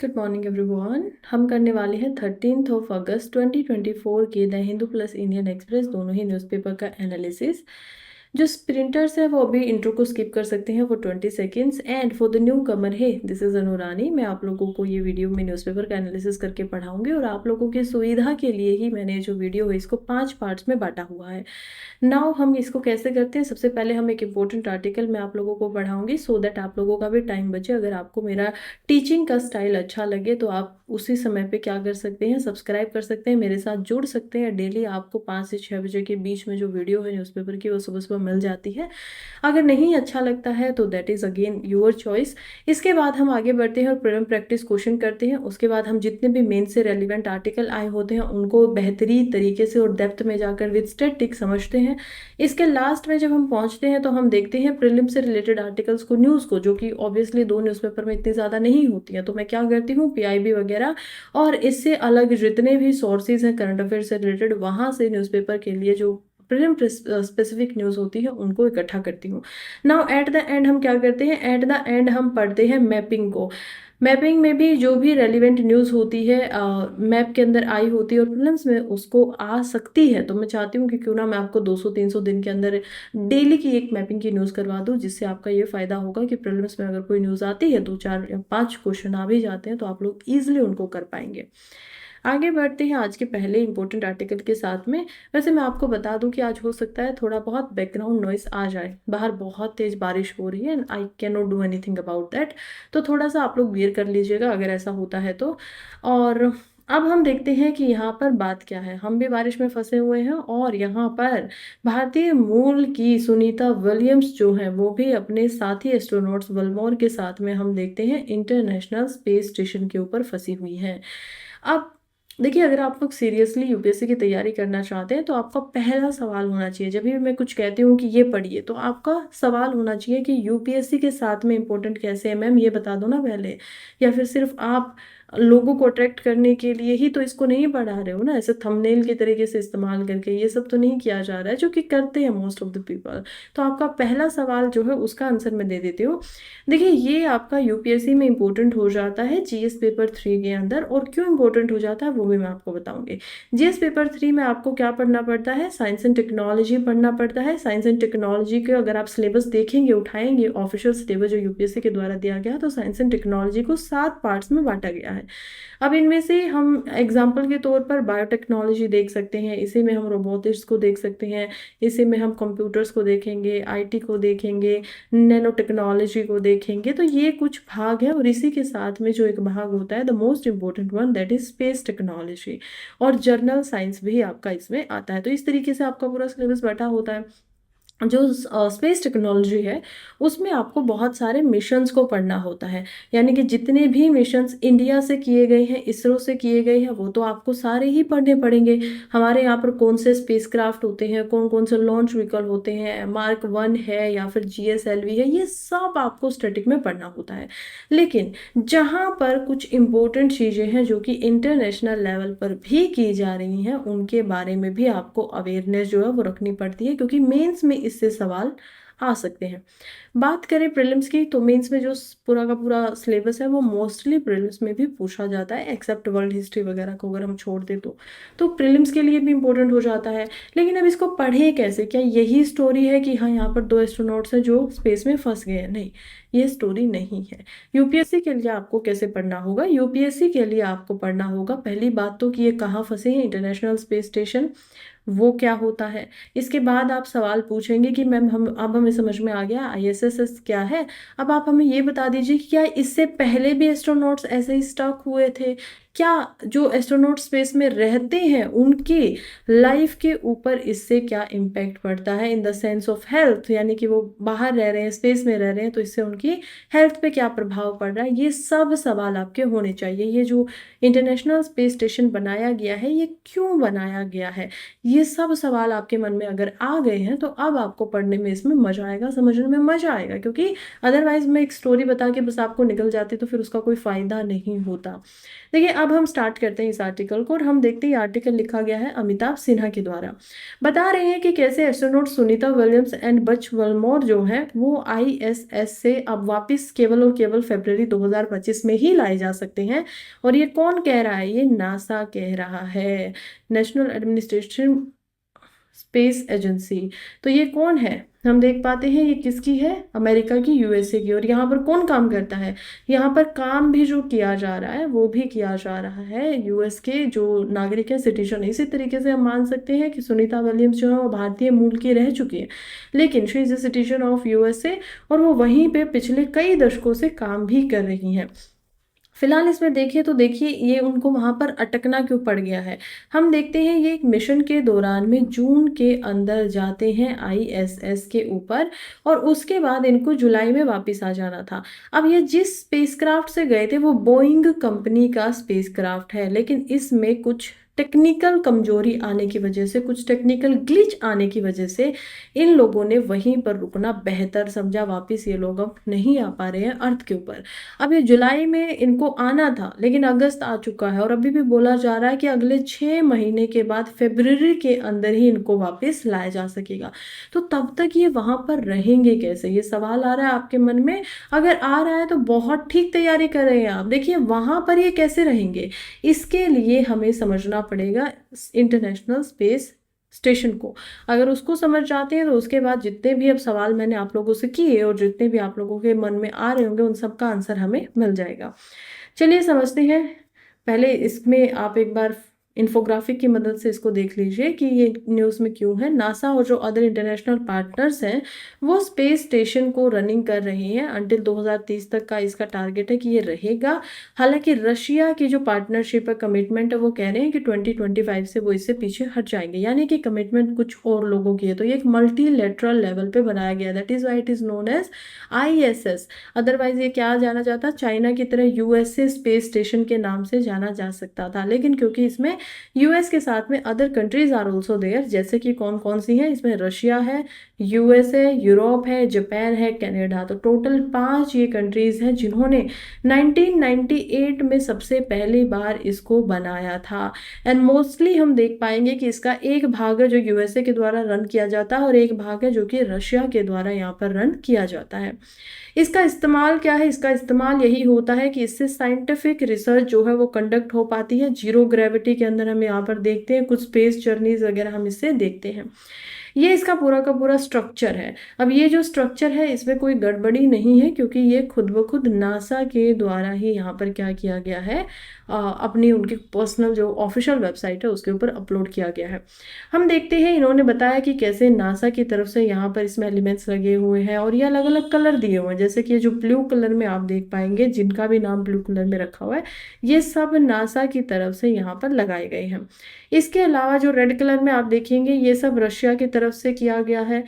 Good morning everyone. हम करने वाले हैं 13 अगस्त 2024 के the Hindu plus Indian express दोनों ही न्यूज़पेपर का एनालिसिस। जो स्प्रिंटर्स है वो अभी इंट्रो को स्किप कर सकते हैं, वो 20 seconds. And for the newcomer है, दिस इज़ अनुरानी। मैं आप लोगों को ये वीडियो में न्यूज़पेपर का एनालिसिस करके पढ़ाऊंगी और आप लोगों की सुविधा के लिए ही मैंने जो वीडियो है इसको 5 पार्ट्स में बांटा हुआ है। नाउ हम इसको कैसे करते हैं, सबसे पहले हम एक इम्पोर्टेंट आर्टिकल मैं आप लोगों को पढ़ाऊंगी सो दैट आप लोगों का भी टाइम बचे। अगर आपको मेरा टीचिंग का स्टाइल अच्छा लगे तो आप उसी समय पे क्या कर सकते हैं, सब्सक्राइब कर सकते हैं, मेरे साथ जुड़ सकते हैं। डेली आपको 5 से 6 बजे के बीच में जो वीडियो है न्यूज़पेपर की वो सुबह सुबह मिल जाती है। अगर नहीं अच्छा लगता है तो that is again your choice. इसके बाद हम आगे बढ़ते हैं और प्रॉब्लम प्रैक्टिस क्वेश्चन करते हैं। उसके बाद हम जितने भी मेन से रेलिवेंट आर्टिकल आए होते हैं उनको बेहतरीन तरीके से और डेप्थ में जाकर विद स्टैटिक समझते हैं। इसके लास्ट में जब हम पहुंचते हैं तो हम देखते हैं प्रीलिम से रिलेटेड आर्टिकल्स को, न्यूज़ को, जो कि ऑब्वियसली दो न्यूज़पेपर में इतनी ज़्यादा नहीं होती है। तो मैं क्या करती हूँ, पीआईबी वगैरह और इससे अलग जितने भी सोर्सेज हैं करंट अफेयर से रिलेटेड, वहाँ से न्यूज़पेपर के लिए जो प्रीलिम स्पेसिफिक न्यूज़ होती है उनको इकट्ठा करती हूँ। नाउ एट द एंड हम क्या करते हैं, एट द एंड हम पढ़ते हैं मैपिंग को। मैपिंग में भी जो भी रेलिवेंट न्यूज़ होती है मैप के अंदर आई होती है और प्रीलिम्स में उसको आ सकती है, तो मैं चाहती हूँ कि क्यों ना मैं आपको 200-300 दिन के अंदर डेली की एक मैपिंग की न्यूज़ करवा दूँ, जिससे आपका ये फ़ायदा होगा कि प्रीलिम्स में अगर कोई न्यूज़ आती है, 2 4 या 5 क्वेश्चन आ भी जाते हैं तो आप लोग ईजिली उनको कर पाएंगे। आगे बढ़ते हैं आज के पहले इंपॉर्टेंट आर्टिकल के साथ में। वैसे मैं आपको बता दूं कि आज हो सकता है थोड़ा बहुत बैकग्राउंड नॉइस आ जाए, बाहर बहुत तेज बारिश हो रही है and I can not do anything about that. तो थोड़ा सा आप लोग बियर कर लीजिएगा अगर ऐसा होता है तो। और अब हम देखते हैं कि यहाँ पर बात क्या है। हम भी बारिश में फंसे हुए हैं और यहाँ पर भारतीय मूल की सुनीता विलियम्स जो है वो भी अपने साथी एस्ट्रोनॉट्स विल्मोर के साथ में हम देखते हैं इंटरनेशनल स्पेस स्टेशन के ऊपर फंसी हुई हैं। अब देखिए, अगर आप लोग सीरियसली यूपीएससी की तैयारी करना चाहते हैं तो आपका पहला सवाल होना चाहिए, जब भी मैं कुछ कहती हूँ कि ये पढ़िए, तो आपका सवाल होना चाहिए कि यूपीएससी के साथ में इंपॉर्टेंट कैसे है मैम, ये बता दो ना पहले। या फिर सिर्फ आप लोगों को अट्रैक्ट करने के लिए ही तो इसको नहीं पढ़ा रहे हो ना, ऐसे थंबनेल के तरीके से इस्तेमाल करके, ये सब तो नहीं किया जा रहा है जो कि करते हैं मोस्ट ऑफ द पीपल। तो आपका पहला सवाल जो है उसका आंसर मैं दे देती हूँ। देखिए, ये आपका यूपीएससी में इंपॉर्टेंट हो जाता है जीएस पेपर 3 के अंदर, और क्यों इंपॉर्टेंट हो जाता है वो भी मैं आपको बताऊंगी। जीएस पेपर 3 में आपको क्या पढ़ना पड़ता है, साइंस एंड टेक्नोलॉजी पढ़ना पड़ता है। साइंस एंड टेक्नोलॉजी के अगर आप सिलेबस देखेंगे, उठाएंगे ऑफिशियल सिलेबस जो यूपीएससी के द्वारा दिया गया, तो साइंस एंड टेक्नोलॉजी को 7 पार्ट्स में बांटा गया है। अब इनमें से हम एग्जाम्पल के तौर पर बायोटेक्नोलॉजी देख सकते हैं, इसी में हम रोबोटिक्स को देख सकते हैं, इसी में हम कंप्यूटर्स को देखेंगे, आईटी को देखेंगे, नैनो टेक्नोलॉजी को देखेंगे। तो ये कुछ भाग है और इसी के साथ में जो एक भाग होता है the most important one, that is space technology. और जर्नल साइंस भी आपका इसमें आता है। तो इस तरीके से आपका पूरा सिलेबस बैठा होता है। जो स्पेस टेक्नोलॉजी है उसमें आपको बहुत सारे मिशंस को पढ़ना होता है, यानी कि जितने भी मिशंस इंडिया से किए गए हैं, इसरो से किए गए हैं, वो तो आपको सारे ही पढ़ने पड़ेंगे। हमारे यहाँ पर कौन से स्पेसक्राफ्ट होते हैं, कौन कौन से लॉन्च व्हीकल होते हैं, मार्क 1 है या फिर जीएसएलवी है, ये सब आपको स्टैटिक में पढ़ना होता है। लेकिन जहाँ पर कुछ इम्पोर्टेंट चीज़ें हैं जो कि इंटरनेशनल लेवल पर भी की जा रही हैं, उनके बारे में भी आपको अवेयरनेस जो है वो रखनी पड़ती है, क्योंकि मेंस में इससे सवाल आ सकते हैं। बात करें प्रीलिम्स की, तो मेंस में जो पूरा का पूरा सिलेबस है वो मोस्टली प्रीलिम्स में भी पूछा जाता है, एक्सेप्ट वर्ल्ड हिस्ट्री वगैरह को अगर हम छोड़ दें तो प्रीलिम्स के लिए भी इम्पोर्टेंट हो जाता है। लेकिन अब इसको पढ़े कैसे, क्या यही स्टोरी है कि हाँ यहाँ पर 2 एस्ट्रोनॉट्स हैं जो स्पेस में फंस गए हैं? नहीं, ये स्टोरी नहीं है। यूपीएससी के लिए आपको कैसे पढ़ना होगा, यूपीएससी के लिए आपको पढ़ना होगा पहली बात तो कि ये कहाँ फंसे हैं, इंटरनेशनल स्पेस स्टेशन, वो क्या होता है। इसके बाद आप सवाल पूछेंगे कि मैम हम अब हमें समझ में आ गया आईएसएस क्या है, अब आप हमें ये बता दीजिए कि क्या इससे पहले भी एस्ट्रोनॉट्स ऐसे ही स्टक हुए थे, क्या जो एस्ट्रोनॉट स्पेस में रहते हैं उनकी लाइफ के ऊपर इससे क्या इम्पैक्ट पड़ता है in the sense of health, यानी कि वो बाहर रह रहे हैं, स्पेस में रह रहे हैं, तो इससे उनकी हेल्थ पे क्या प्रभाव पड़ रहा है। ये सब सवाल आपके होने चाहिए। ये जो इंटरनेशनल स्पेस स्टेशन बनाया गया है ये क्यों बनाया गया है, ये सब सवाल आपके मन में अगर आ गए हैं तो अब आपको पढ़ने में इसमें मजा आएगा, समझने में मजा आएगा। क्योंकि अदरवाइज मैं एक स्टोरी बता के बस आपको निकल जाती तो फिर उसका कोई फायदा नहीं होता। देखिए, अब हम स्टार्ट करते हैं इस आर्टिकल को और हम देखते हैं ये आर्टिकल लिखा गया है अमिताभ सिन्हा के द्वारा। बता रहे हैं कि कैसे एस्ट्रोनॉट सुनीता विलियम्स एंड बच विल्मोर जो हैं वो आईएसएस से अब वापस केवल और केवल फरवरी 2025 में ही लाए जा सकते हैं। और ये कौन कह रहा है? ये नासा कह रहा है, नेशनल एडमिनिस्ट्रेशन स्पेस एजेंसी। तो ये कौन है? हम देख पाते हैं ये किसकी है? अमेरिका की, यूएसए की। और यहाँ पर कौन काम करता है? यहाँ पर काम भी जो किया जा रहा है वो भी किया जा रहा है यूएस के जो नागरिक है, सिटीजन। इसी तरीके से हम मान सकते हैं कि सुनीता विलियम्स जो है वो भारतीय मूल की रह चुकी है, लेकिन she is a citizen of USA और वो वहीं पे पिछले कई दशकों से काम भी कर रही हैं। फिलहाल इसमें देखिए तो देखिए ये उनको वहां पर अटकना क्यों पड़ गया है। हम देखते हैं ये एक मिशन के दौरान में जून के अंदर जाते हैं आईएसएस के ऊपर और उसके बाद इनको जुलाई में वापस आ जाना था। अब ये जिस स्पेसक्राफ्ट से गए थे वो बोइंग कंपनी का स्पेसक्राफ्ट है, लेकिन इसमें कुछ टेक्निकल कमजोरी आने की वजह से, कुछ टेक्निकल ग्लिच आने की वजह से इन लोगों ने वहीं पर रुकना बेहतर समझा। वापस ये लोग अब नहीं आ पा रहे हैं अर्थ के ऊपर। अब ये जुलाई में इनको आना था लेकिन अगस्त आ चुका है और अभी भी बोला जा रहा है कि अगले 6 महीने के बाद फरवरी के अंदर ही इनको वापस लाया जा सकेगा। तो तब तक ये वहां पर रहेंगे कैसे? ये सवाल आ रहा है आपके मन में। अगर आ रहा है तो बहुत ठीक तैयारी कर रहे हैं आप। देखिए वहां पर ये कैसे रहेंगे, इसके लिए हमें समझना पड़ेगा इंटरनेशनल स्पेस स्टेशन को। अगर उसको समझ जाते हैं तो उसके बाद जितने भी अब सवाल मैंने आप लोगों से किए और जितने भी आप लोगों के मन में आ रहे होंगे उन सब का आंसर हमें मिल जाएगा। चलिए समझते हैं। पहले इसमें आप एक बार इन्फोग्राफिक की मदद से इसको देख लीजिए कि ये न्यूज़ में क्यों है। नासा और जो अदर इंटरनेशनल पार्टनर्स हैं वो स्पेस स्टेशन को रनिंग कर रहे हैं। अंटिल 2030 तक का इसका टारगेट है कि ये रहेगा। हालांकि रशिया की जो पार्टनरशिप है, कमिटमेंट है, वो कह रहे हैं कि 2025 से वो इससे पीछे हट जाएंगे, यानी कि कमिटमेंट कुछ और लोगों की है। तो ये एक मल्टीलेटरल लेवल पे बनाया गया, that is why it is known as ISS. Otherwise ये क्या जाना जाता? चाइना की तरह यूएसए स्पेस स्टेशन के नाम से जाना जा सकता था, लेकिन क्योंकि इसमें यूएस के साथ में other countries are also there, जैसे कि कौन कौन सी हैं? इसमें रशिया है, यूएसए, यूरोप है, जापान है, कनाडा। तो टोटल 5 ये कंट्रीज हैं जिन्होंने 1998 में सबसे पहली बार इसको बनाया था। एंड मोस्टली हम देख पाएंगे कि इसका एक भाग है जो यूएसए के द्वारा रन किया जाता है और एक भाग है जो कि रशिया के द्वारा यहाँ पर रन किया जाता है। इसका इस्तेमाल क्या है? इसका इस्तेमाल यही होता है कि इससे साइंटिफिक रिसर्च जो है वो कंडक्ट हो पाती है। जीरो ग्रेविटी के अंदर हम यहाँ पर देखते हैं कुछ स्पेस जर्नीज वगैरह हम इससे देखते हैं। ये इसका पूरा का पूरा स्ट्रक्चर है। अब ये जो स्ट्रक्चर है इसमें कोई गड़बड़ी नहीं है क्योंकि ये खुद ब खुद नासा के द्वारा ही यहाँ पर क्या किया गया है, अपनी उनकी पर्सनल जो ऑफिशियल वेबसाइट है उसके ऊपर अपलोड किया गया है। हम देखते हैं इन्होंने बताया कि कैसे नासा की तरफ से यहाँ पर इसमें एलिमेंट्स लगे हुए हैं और ये अलग अलग कलर दिए हुए हैं। जैसे कि ये जो ब्लू कलर में आप देख पाएंगे, जिनका भी नाम ब्लू कलर में रखा हुआ है, ये सब नासा की तरफ से यहाँ पर लगाए गए हैं। इसके अलावा जो रेड कलर में आप देखेंगे ये सब रशिया की तरफ से किया गया है।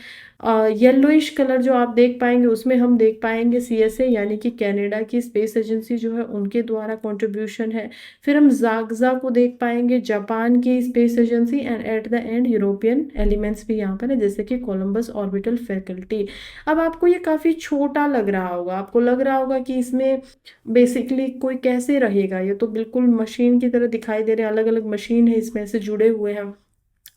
येलोइश कलर जो आप देख पाएंगे उसमें हम देख पाएंगे सीएसए यानी कि कनाडा की स्पेस एजेंसी जो है उनके द्वारा कंट्रीब्यूशन है। फिर हम जागजा को देख पाएंगे, जापान की space agency, and at the end European elements भी यहाँ पर है जैसे कि कोलंबस ऑर्बिटल फैकल्टी। अब आपको ये काफ़ी छोटा लग रहा होगा, आपको लग रहा होगा कि इसमें बेसिकली कोई कैसे रहेगा, ये तो बिल्कुल मशीन की तरह दिखाई दे रहे हैं, अलग अलग मशीन है इसमें से जुड़े हुए हैं।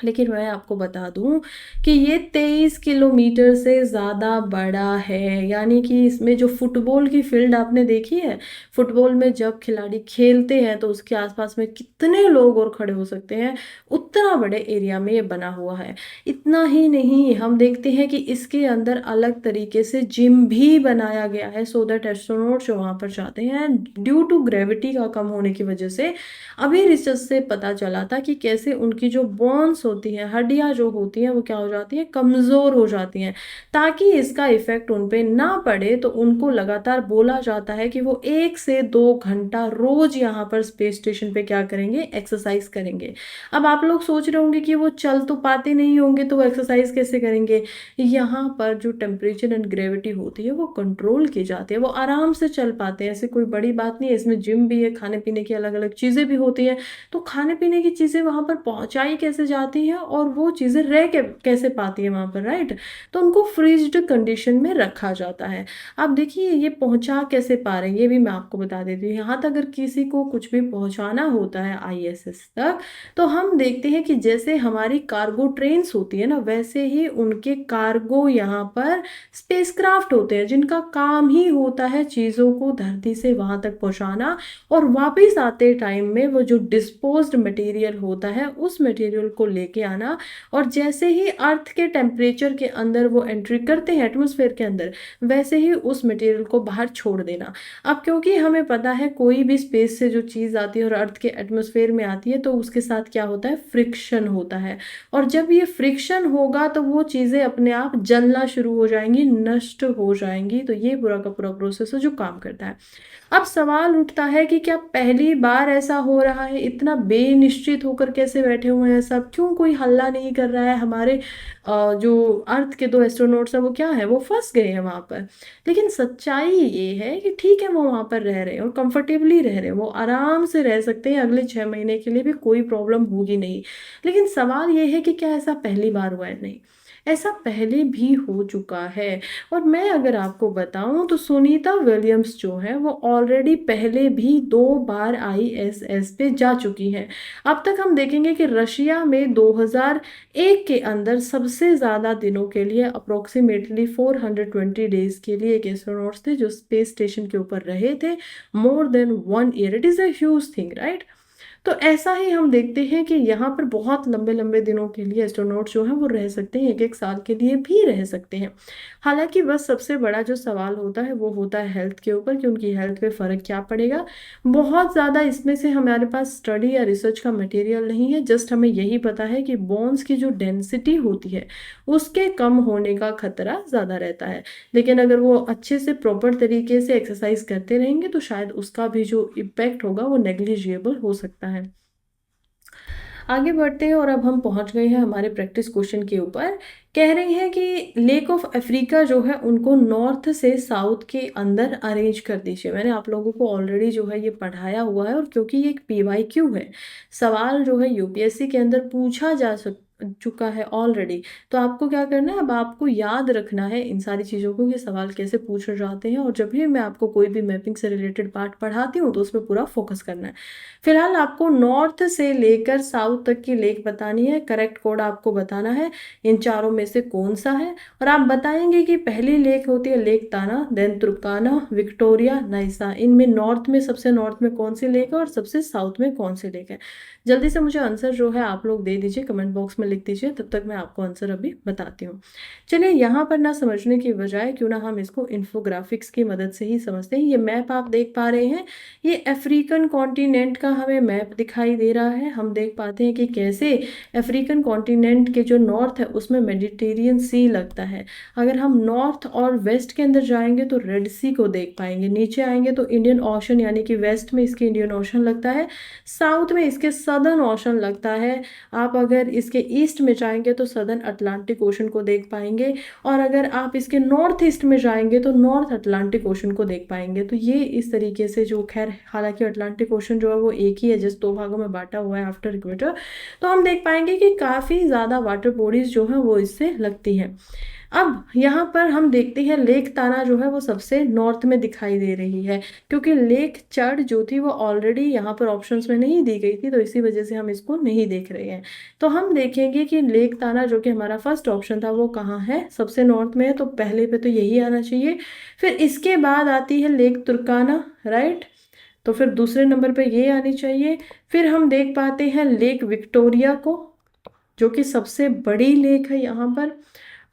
लेकिन मैं आपको बता दूं कि ये 23 किलोमीटर से ज़्यादा बड़ा है। यानी कि इसमें जो फुटबॉल की फील्ड आपने देखी है, फुटबॉल में जब खिलाड़ी खेलते हैं तो उसके आसपास में कितने लोग और खड़े हो सकते हैं, उतना बड़े एरिया में ये बना हुआ है। इतना ही नहीं, हम देखते हैं कि इसके अंदर अलग तरीके से जिम भी बनाया गया है सो दैट एस्ट्रोनॉट जो वहाँ पर जाते हैं, ड्यू टू ग्रेविटी का कम होने की वजह से अभी रिसर्च से पता चला था कि कैसे उनकी जो बोन्स होती हैं, हड्डियां जो होती हैं, वो क्या हो जाती हैं, कमज़ोर हो जाती हैं। ताकि इसका इफेक्ट उन पे ना पड़े तो उनको लगातार बोला जाता है कि वो 1 से 2 घंटा रोज यहाँ पर स्पेस स्टेशन पे क्या करेंगे, एक्सरसाइज करेंगे। अब आप लोग सोच रहे होंगे कि वो चल तो पाते नहीं होंगे तो वो एक्सरसाइज कैसे करेंगे। यहाँ पर जो टेम्परेचर एंड ग्रेविटी होती है वो कंट्रोल की जाती है, वो आराम से चल पाते हैं, ऐसे कोई बड़ी बात नहीं है। इसमें जिम भी है, खाने पीने की अलग अलग चीज़ें भी होती हैं। तो खाने पीने की चीज़ें वहाँ पर पहुँचाई कैसे जाती पाती हैं और वो चीज़ें रह कैसे पाती हैं वहाँ पर, राइट। तो उनको फ्रीज्ड कंडीशन में रखा जाता है। अब देखिए ये पहुँचा कैसे पा रहे हैं ये भी मैं आपको बता देती हूँ। यहाँ तक अगर किसी को कुछ भी पहुँचाना होता है ISS तक, तो हम देखते हैं कि जैसे हमारी कार्गो ट्रेन्स होती है ना, वैसे ही उनके कार्गो यहाँ पर स्पेसक्राफ्ट होते हैं जिनका काम ही होता है चीज़ों को धरती से वहां तक पहुंचाना, और वापस आते टाइम में वो जो डिस्पोज्ड मटेरियल होता है उस मटेरियल को लेके आना, और जैसे ही अर्थ के टेम्परेचर के अंदर वो एंट्री करते हैं एटमॉस्फेयर के अंदर, वैसे ही उस मटेरियल को बाहर छोड़ देना। अब क्योंकि हमें पता है कोई भी स्पेस से जो चीज़ आती है और अर्थ के एटमॉस्फेयर में आती है तो उसके साथ क्या होता है, फ्रिक्शन होता है, और जब ये फ्रिक्शन होगा तो वो चीज़ें अपने आप जलना शुरू हो जाएंगी, नष्ट हो जाएंगी। तो ये पूरा का पूरा प्रोसेस है जो काम करता है। अब सवाल उठता है कि क्या पहली बार ऐसा हो रहा है, इतना बेनिश्चित होकर कैसे बैठे हुए हैं सब, क्यों कोई हल्ला नहीं कर रहा है। हमारे जो अर्थ के 2 एस्ट्रोनॉट्स हैं वो क्या है, वो फंस गए हैं वहां पर। लेकिन सच्चाई ये है कि ठीक है वो वहां पर रह रहे हैं और कंफर्टेबली रह रहे हैं, वो आराम से रह सकते हैं, अगले 6 महीने के लिए भी कोई प्रॉब्लम होगी नहीं। लेकिन सवाल ये है कि क्या ऐसा पहली बार हुआ है, नहीं, ऐसा पहले भी हो चुका है। और मैं अगर आपको बताऊं तो सुनीता विलियम्स जो है वो ऑलरेडी पहले भी 2 बार ISS पे जा चुकी हैं। अब तक हम देखेंगे कि रशिया में 2001 के अंदर सबसे ज़्यादा दिनों के लिए अप्रोक्सीमेटली 420 डेज के लिए एक एस्ट्रोनॉट्स थे जो स्पेस स्टेशन के ऊपर रहे थे more than 1 year. It is a huge thing, right. तो ऐसा ही हम देखते हैं कि यहाँ पर बहुत लंबे लंबे दिनों के लिए एस्ट्रोनॉट जो हैं वो रह सकते हैं, 1-1 साल के लिए भी रह सकते हैं। हालांकि बस सबसे बड़ा जो सवाल होता है वो होता है हेल्थ के ऊपर कि उनकी हेल्थ पे फ़र्क क्या पड़ेगा। बहुत ज़्यादा इसमें से हमारे पास स्टडी या रिसर्च का मटेरियल नहीं है, जस्ट हमें यही पता है कि बोन्स की जो डेंसिटी होती है उसके कम होने का खतरा ज़्यादा रहता है। लेकिन अगर वो अच्छे से प्रॉपर तरीके से एक्सरसाइज करते रहेंगे तो शायद उसका भी जो इम्पैक्ट होगा वो नेग्लिजिबल हो सकता है। आगे बढ़ते हैं और अब हम पहुंच गए हैं हमारे प्रैक्टिस क्वेश्चन के ऊपर। कह रही हैं कि लेक ऑफ अफ्रीका जो है उनको नॉर्थ से साउथ के अंदर अरेंज कर दीजिए। मैंने आप लोगों को ऑलरेडी जो है ये पढ़ाया हुआ है, और क्योंकि ये एक PYQ है, सवाल जो है UPSC के अंदर पूछा जा चुका है ऑलरेडी, तो आपको क्या करना है, अब आपको याद रखना है इन सारी चीज़ों को कि सवाल कैसे पूछे जाते हैं, और जब भी मैं आपको कोई भी मैपिंग से रिलेटेड पार्ट पढ़ाती हूँ तो उस पर पूरा फोकस करना है। फिलहाल आपको नॉर्थ से लेकर साउथ तक की लेक बतानी है, करेक्ट कोड आपको बताना है इन चारों में से कौन सा है, और आप बताएंगे कि पहली लेक होती है लेक ताना, देन तुर्काना, विक्टोरिया, नाइसा। इनमें नॉर्थ में, सबसे नॉर्थ में कौन सी लेक है और सबसे साउथ में कौन सी लेक है। जल्दी से मुझे आंसर जो है आप लोग दे दीजिए, कमेंट बॉक्स में लिख दीजिए, तब तक मैं आपको आंसर अभी बताती हूँ। चलिए यहाँ पर ना समझने की बजाय क्यों ना हम इसको इन्फोग्राफिक्स की मदद से ही समझते हैं। ये मैप आप देख पा रहे हैं, ये अफ्रीकन कॉन्टिनेंट का हमें मैप दिखाई दे रहा है। हम देख पाते हैं कि कैसे अफ्रीकन कॉन्टिनेंट के जो नॉर्थ है उसमें मेडिटेरियन सी लगता है। अगर हम नॉर्थ और वेस्ट के अंदर जाएंगे तो रेड सी को देख पाएंगे, नीचे आएंगे तो इंडियन ओशन, यानी कि वेस्ट में इसके इंडियन ओशन लगता है, साउथ में इसके सदर्न ओशन लगता है। आप अगर इसके ईस्ट में जाएंगे तो सदर्न अटलांटिक ओशन को देख पाएंगे, और अगर आप इसके नॉर्थ ईस्ट में जाएंगे तो नॉर्थ अटलांटिक ओशन को देख पाएंगे। तो ये इस तरीके से जो, खैर हालांकि अटलांटिक ओशन जो है वो एक ही है, जिस 2 भागों में बांटा हुआ है आफ्टर इक्वेटर, तो हम देख पाएंगे कि काफ़ी ज़्यादा वाटर बॉडीज जो है वो इससे लगती हैं। अब यहाँ पर हम देखते हैं लेक ताना जो है वो सबसे नॉर्थ में दिखाई दे रही है, क्योंकि लेक चड़ जो थी वो ऑलरेडी यहाँ पर ऑप्शंस में नहीं दी गई थी, तो इसी वजह से हम इसको नहीं देख रहे हैं। तो हम देखेंगे कि लेक ताना जो कि हमारा फर्स्ट ऑप्शन था वो कहाँ है, सबसे नॉर्थ में है, तो पहले पे तो यही आना चाहिए। फिर इसके बाद आती है लेक तुर्काना, राइट, तो फिर दूसरे नंबर पे ये आनी चाहिए। फिर हम देख पाते हैं लेक विक्टोरिया को, जो कि सबसे बड़ी लेक है यहाँ पर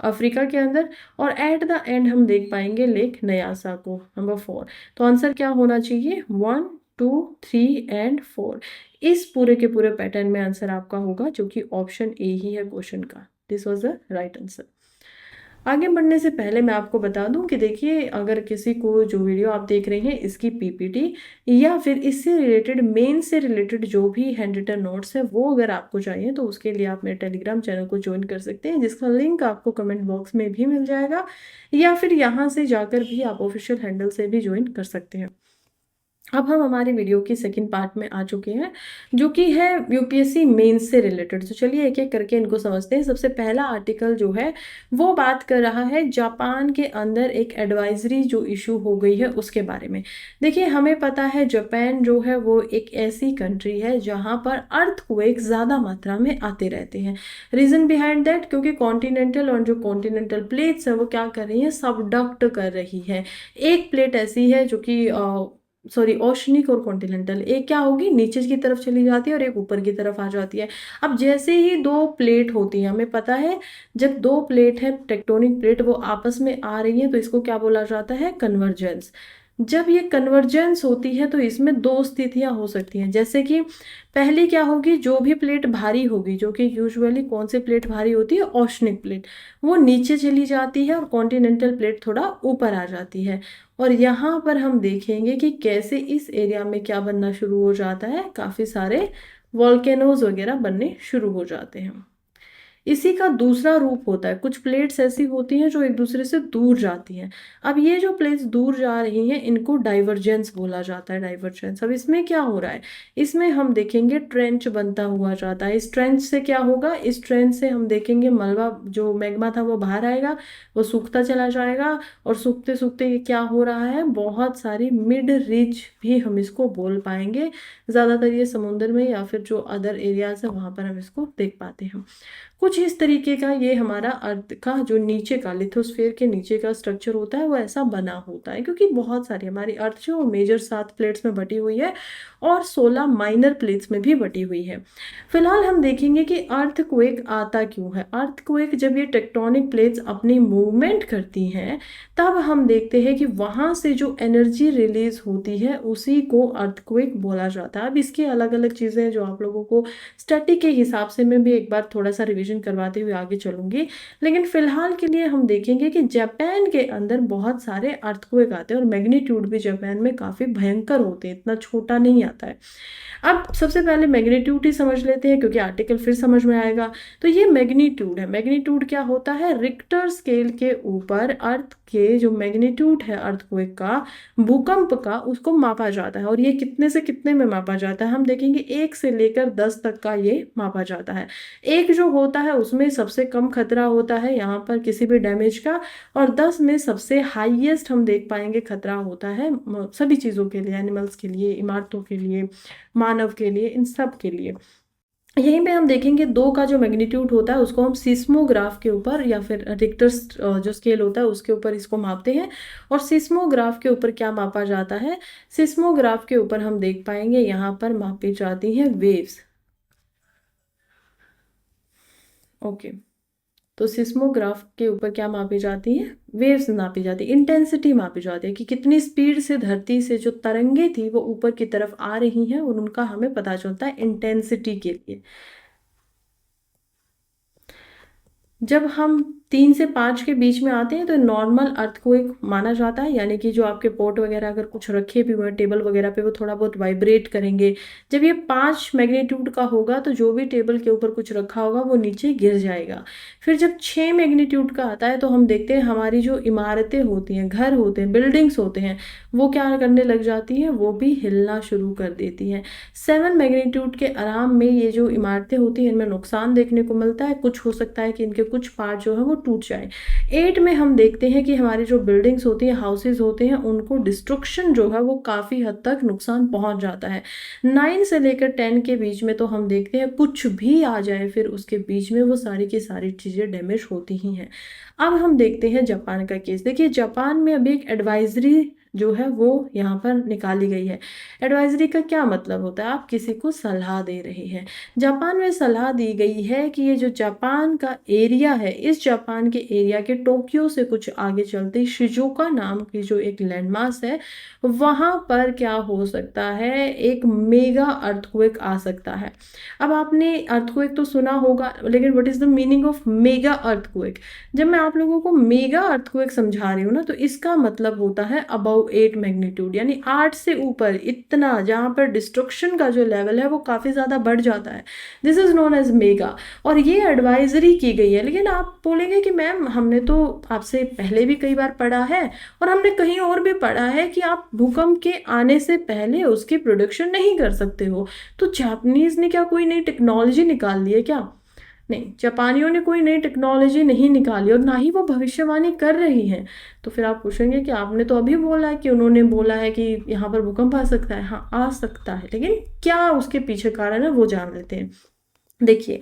अफ्रीका के अंदर, और एट द एंड हम देख पाएंगे लेक न्यासा को, नंबर 4। तो आंसर क्या होना चाहिए, 1, 2, 3 एंड 4। इस पूरे के पूरे पैटर्न में आंसर आपका होगा, जो कि ऑप्शन ए ही है क्वेश्चन का। This was the right answer. आगे बढ़ने से पहले मैं आपको बता दूं कि देखिए, अगर किसी को जो वीडियो आप देख रहे हैं इसकी PPT या फिर इससे रिलेटेड, मेन से रिलेटेड जो भी हैंड रिटन नोट्स है वो अगर आपको चाहिए तो उसके लिए आप मेरे टेलीग्राम चैनल को ज्वाइन कर सकते हैं, जिसका लिंक आपको कमेंट बॉक्स में भी मिल जाएगा, या फिर यहाँ से जाकर भी आप ऑफिशियल हैंडल से भी ज्वाइन कर सकते हैं। अब हम हमारे वीडियो की सेकंड पार्ट में आ चुके हैं, जो कि है यूपीएससी मेंस से रिलेटेड। तो चलिए एक एक करके इनको समझते हैं। सबसे पहला आर्टिकल जो है वो बात कर रहा है जापान के अंदर एक एडवाइजरी जो इशू हो गई है उसके बारे में। देखिए हमें पता है जापान जो है वो एक ऐसी कंट्री है जहाँ पर अर्थक्वेक ज़्यादा मात्रा में आते रहते हैं। रीज़न बिहाइंड दैट, क्योंकि कॉन्टिनेंटल और जो कॉन्टिनेंटल प्लेट्स है वो क्या कर रही हैं, सबडक्ट कर रही है। एक प्लेट ऐसी है जो कि सॉरी ओशनिक और कॉन्टिनेंटल, एक क्या होगी नीचे की तरफ चली जाती है और एक ऊपर की तरफ आ जाती है। अब जैसे ही दो प्लेट होती है, हमें पता है जब दो प्लेट है टेक्टोनिक प्लेट वो आपस में आ रही है तो इसको क्या बोला जाता है, कन्वर्जेंस। जब ये कन्वर्जेंस होती है तो इसमें दो स्थितियां हो सकती हैं। जैसे कि पहली क्या होगी, जो भी प्लेट भारी होगी, जो कि यूजुअली कौन सी प्लेट भारी होती है, ओशनिक प्लेट, वो नीचे चली जाती है और कॉन्टिनेंटल प्लेट थोड़ा ऊपर आ जाती है। और यहाँ पर हम देखेंगे कि कैसे इस एरिया में क्या बनना शुरू हो जाता है, काफ़ी सारे वॉल्केनोज वगैरह बनने शुरू हो जाते हैं। इसी का दूसरा रूप होता है, कुछ प्लेट्स ऐसी होती हैं जो एक दूसरे से दूर जाती हैं। अब ये जो प्लेट्स दूर जा रही हैं इनको डाइवर्जेंस बोला जाता है, डाइवर्जेंस। अब इसमें क्या हो रहा है, इसमें हम देखेंगे ट्रेंच बनता हुआ जाता है। इस ट्रेंच से क्या होगा, इस ट्रेंच से हम देखेंगे मलबा जो मैग्मा था वो बाहर आएगा, वो सूखता चला जाएगा और सूखते सूखते ये क्या हो रहा है, बहुत सारी मिड रिज भी हम इसको बोल पाएंगे। ज़्यादातर ये समुद्र में या फिर जो अदर एरियाज है वहाँ पर हम इसको देख पाते हैं। कुछ इस तरीके का ये हमारा अर्थ का जो नीचे का लिथोस्फीयर के नीचे का स्ट्रक्चर होता है वो ऐसा बना होता है, क्योंकि बहुत सारी हमारी अर्थ जो मेजर 7 प्लेट्स में बटी हुई है और 16 माइनर प्लेट्स में भी बटी हुई है। फिलहाल हम देखेंगे कि अर्थक्वेक आता क्यों है। अर्थक्वेक जब ये टेक्टोनिक प्लेट्स अपनी मूवमेंट करती हैं तब हम देखते हैं कि वहाँ से जो एनर्जी रिलीज होती है उसी को अर्थक्वेक बोला जाता है। अब इसकी अलग अलग चीज़ें जो आप लोगों को स्टडी के हिसाब से मैं भी एक बार थोड़ा सा रिवीजन करवाते हुए आगे चलूंगी, लेकिन फिलहाल के लिए हम देखेंगे कि जापान के अंदर बहुत सारे अर्थक्वेक आते हैं और मैग्नीट्यूड भी जापान में काफ़ी भयंकर होते हैं, इतना छोटा नहीं आता है। अब सबसे पहले मैग्नीट्यूड ही समझ लेते हैं क्योंकि आर्टिकल फिर समझ में आएगा। तो ये मैग्नीट्यूड है। मैग्नीट्यूड क्या होता है, रिक्टर स्केल के ऊपर अर्थ के जो मैग्नीट्यूड है अर्थक्वेक का, भूकंप का, उसको मापा जाता है। और ये कितने से कितने में मापा जाता है, हम देखेंगे 1 से लेकर 10 तक का ये मापा जाता है। 1 जो होता है उसमें सबसे कम खतरा होता है यहाँ पर किसी भी डैमेज का, और 10 में सबसे हाईएस्ट हम देख पाएंगे खतरा होता है सभी चीज़ों के लिए, एनिमल्स के लिए, इमारतों के लिए, मानव के लिए, इन सब के लिए। यहीं पे हम देखेंगे 2 का जो मैग्नीट्यूड होता है उसको हम सिस्मोग्राफ के ऊपर या फिर रिक्टर जो स्केल होता है उसके ऊपर इसको मापते हैं। और सिस्मोग्राफ के ऊपर क्या मापा जाता है, सिस्मोग्राफ के ऊपर हम देख पाएंगे यहाँ पर मापी जाती हैं वेव्स। ओके, तो सिस्मोग्राफ के ऊपर क्या मापी जाती है, वेव्स नापी जाती है, इंटेंसिटी मापी जाती है कि कितनी स्पीड से धरती से जो तरंगे थी वो ऊपर की तरफ आ रही हैं और उनका हमें पता चलता है इंटेंसिटी के लिए। जब हम 3 से 5 के बीच में आते हैं तो नॉर्मल अर्थक्वेक माना जाता है, यानी कि जो आपके पोट वगैरह अगर कुछ रखे भी हुए टेबल वगैरह पे वो थोड़ा बहुत वाइब्रेट करेंगे। जब ये 5 मैग्नीट्यूड का होगा तो जो भी टेबल के ऊपर कुछ रखा होगा वो नीचे गिर जाएगा। फिर जब 6 मैग्नीट्यूड का आता है तो हम देखते हैं हमारी जो इमारतें होती हैं, घर होते हैं, बिल्डिंग्स होते हैं, वो क्या करने लग जाती हैं, वो भी हिलना शुरू कर देती हैं। 7 मैग्नीट्यूड के आराम में ये जो इमारतें होती हैं इनमें नुकसान देखने को मिलता है, कुछ हो सकता है कि इनके कुछ पार्ट जो है वो टूट जाए। 8 में हम देखते हैं कि हमारी जो बिल्डिंग्स होती हैं, हाउसेज होते हैं, उनको डिस्ट्रक्शन जो है वो काफ़ी हद तक नुकसान पहुंच जाता है। 9 से लेकर 10 के बीच में तो हम देखते हैं कुछ भी आ जाए फिर उसके बीच में वो सारी की सारी चीज़ें डैमेज होती ही हैं। अब हम देखते हैं जापान का केस। देखिए जापान में अभी एक एडवाइजरी जो है वो यहाँ पर निकाली गई है। एडवाइजरी का क्या मतलब होता है, आप किसी को सलाह दे रहे हैं। जापान में सलाह दी गई है कि ये जो जापान का एरिया है, इस जापान के एरिया के टोक्यो से कुछ आगे चलते शिजुओका नाम की जो एक लैंडमास है वहाँ पर क्या हो सकता है, एक मेगा अर्थक्वेक आ सकता है। अब आपने अर्थक्वेक तो सुना होगा, लेकिन what is the meaning of mega earthquake. जब मैं आप लोगों को मेगा अर्थक्वेक समझा रही हूँ ना तो इसका मतलब होता है अबाउट 8 मैग्नीट्यूड, यानी 8 से ऊपर इतना, जहाँ पर डिस्ट्रक्शन का जो लेवल है वो काफ़ी ज़्यादा बढ़ जाता है, this is known as mega. और ये एडवाइजरी की गई है। लेकिन आप बोलेंगे कि मैम हमने तो आपसे पहले भी कई बार पढ़ा है और हमने कहीं और भी पढ़ा है कि आप भूकंप के आने से पहले उसकी प्रोडक्शन नहीं कर सकते हो। तो जापानीज ने क्या कोई नई टेक्नोलॉजी निकाल ली है क्या? नहीं, जापानियों ने कोई नई टेक्नोलॉजी नहीं निकाली और ना ही वो भविष्यवाणी कर रही हैं। तो फिर आप पूछेंगे कि आपने तो अभी बोला है कि उन्होंने बोला है कि यहाँ पर भूकंप आ सकता है। हाँ, आ सकता है, लेकिन क्या उसके पीछे कारण है वो जान लेते हैं। देखिए,